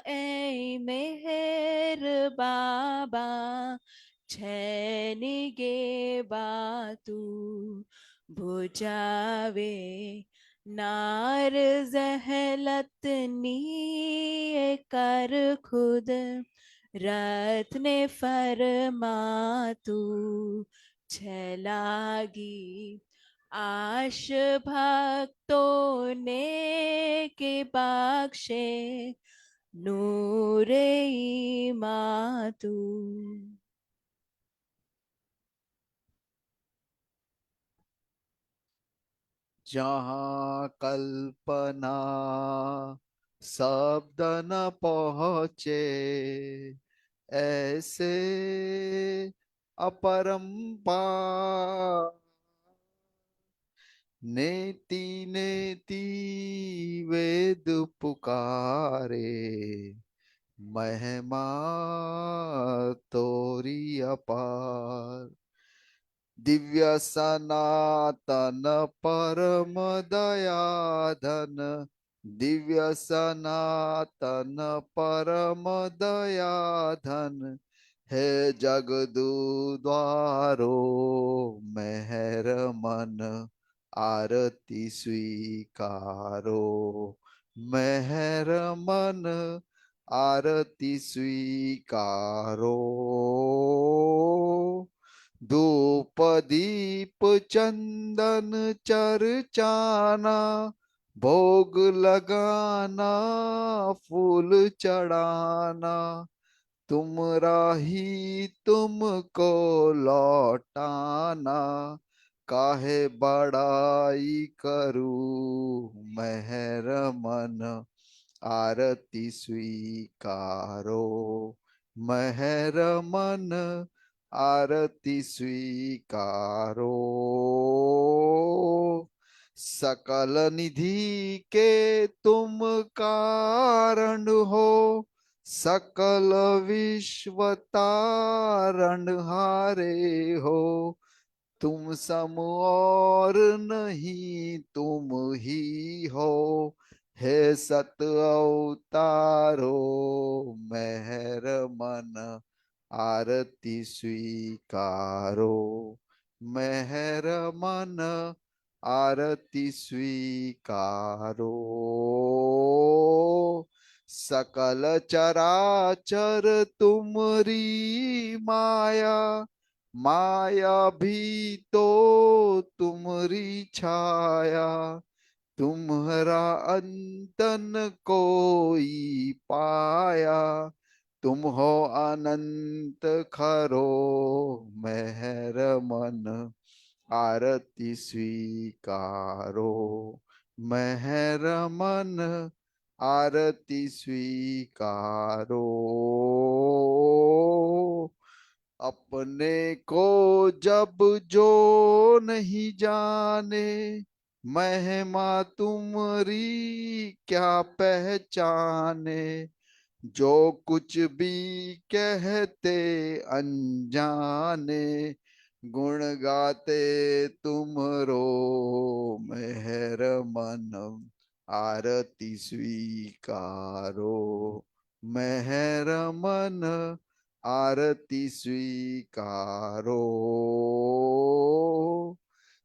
ऐ मेहर बाबा छनिगे बातू बुझावे नार जहलतनी कर खुद रथ ने फरमा तू छलागी आश भक्तों ने के बख्शे नूरे मातू। जहाँ कल्पना शब्द न पहुँचे, ऐसे अपरंपार नेति नेति वेद पुकारे, महिमा तोरी अपार। दिव्य सनातन परम दयाधन, दिव्य सनातन परम दयाधन, हे जगदुद्वारो मेहर मन आरती स्वीकारो, मेहर मन आरती स्वीकारो। धूप दीप चंदन चर्चाना, भोग लगाना फूल चढ़ाना, तुमरा ही तुमको लौटाना, काहे बड़ाई करूं मेहर मन आरती स्वीकारो। मेहर मन आरती स्वीकारो। सकल निधि के तुम कारण हो, सकल विश्व तारणहारे हो। तुम सम और नहीं तुम ही हो, हे सत अवतारो मेहर मन आरती स्वीकारो। मेहर मन आरती स्वीकारो। सकल चराचर तुमरी माया, माया भी तो तुमरी छाया। तुम्हारा अंतन कोई पाया, तुम हो अनंत खरो मेहर मन आरती स्वीकारो। मेहर मन आरती स्वीकारो। अपने को जब जो नहीं जाने, महिमा तुम्हारी क्या पहचाने। जो कुछ भी कहते अनजाने, गुण गाते तुमरो मेहर मन आरती स्वीकारो। मेहर मन आरती स्वीकारो।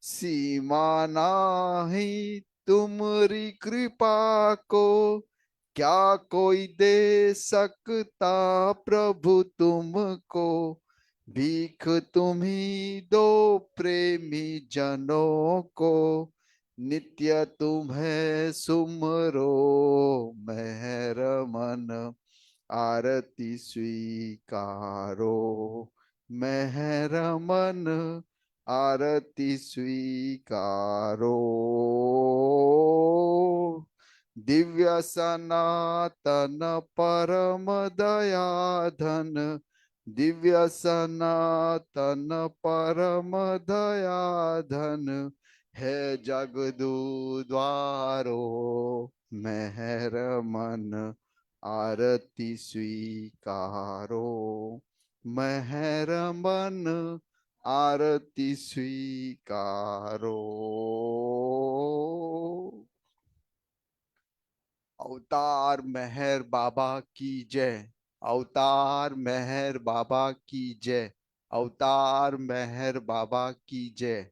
सीमा नाही तुमरी कृपा को, क्या कोई दे सकता प्रभु तुमको। भीख तुम्ही दो प्रेमी जनों को, नित्य तुम्हें सुमरो मेहर मन आरती स्वीकारो। मेहर मन आरती स्वीकारो। दिव्य सनातन परम दयाधन, दिव्य सनातन परम दयाधन, है जगदू द्वारो मेहर मन आरती स्वीकारो। मेहर मन आरती स्वीकारो। अवतार मेहर बाबा की जय। अवतार मेहर बाबा की जय। अवतार मेहर बाबा की जय।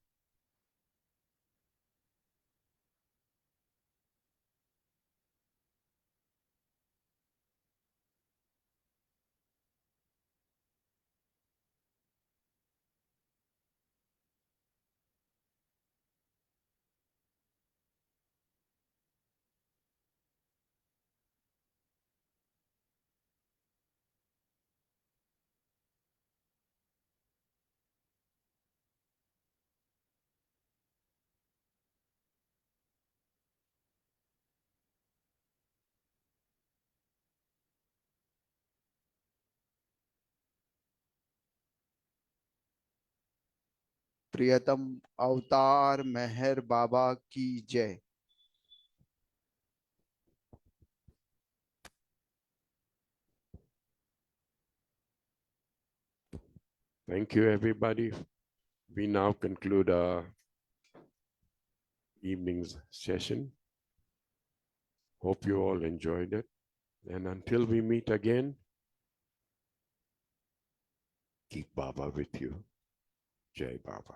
प्रियतम अवतार मेहर बाबा की जय। Thank you, everybody. We now conclude our evening's session. Hope you all enjoyed it. And until we meet again, keep Baba with you. Jai Baba.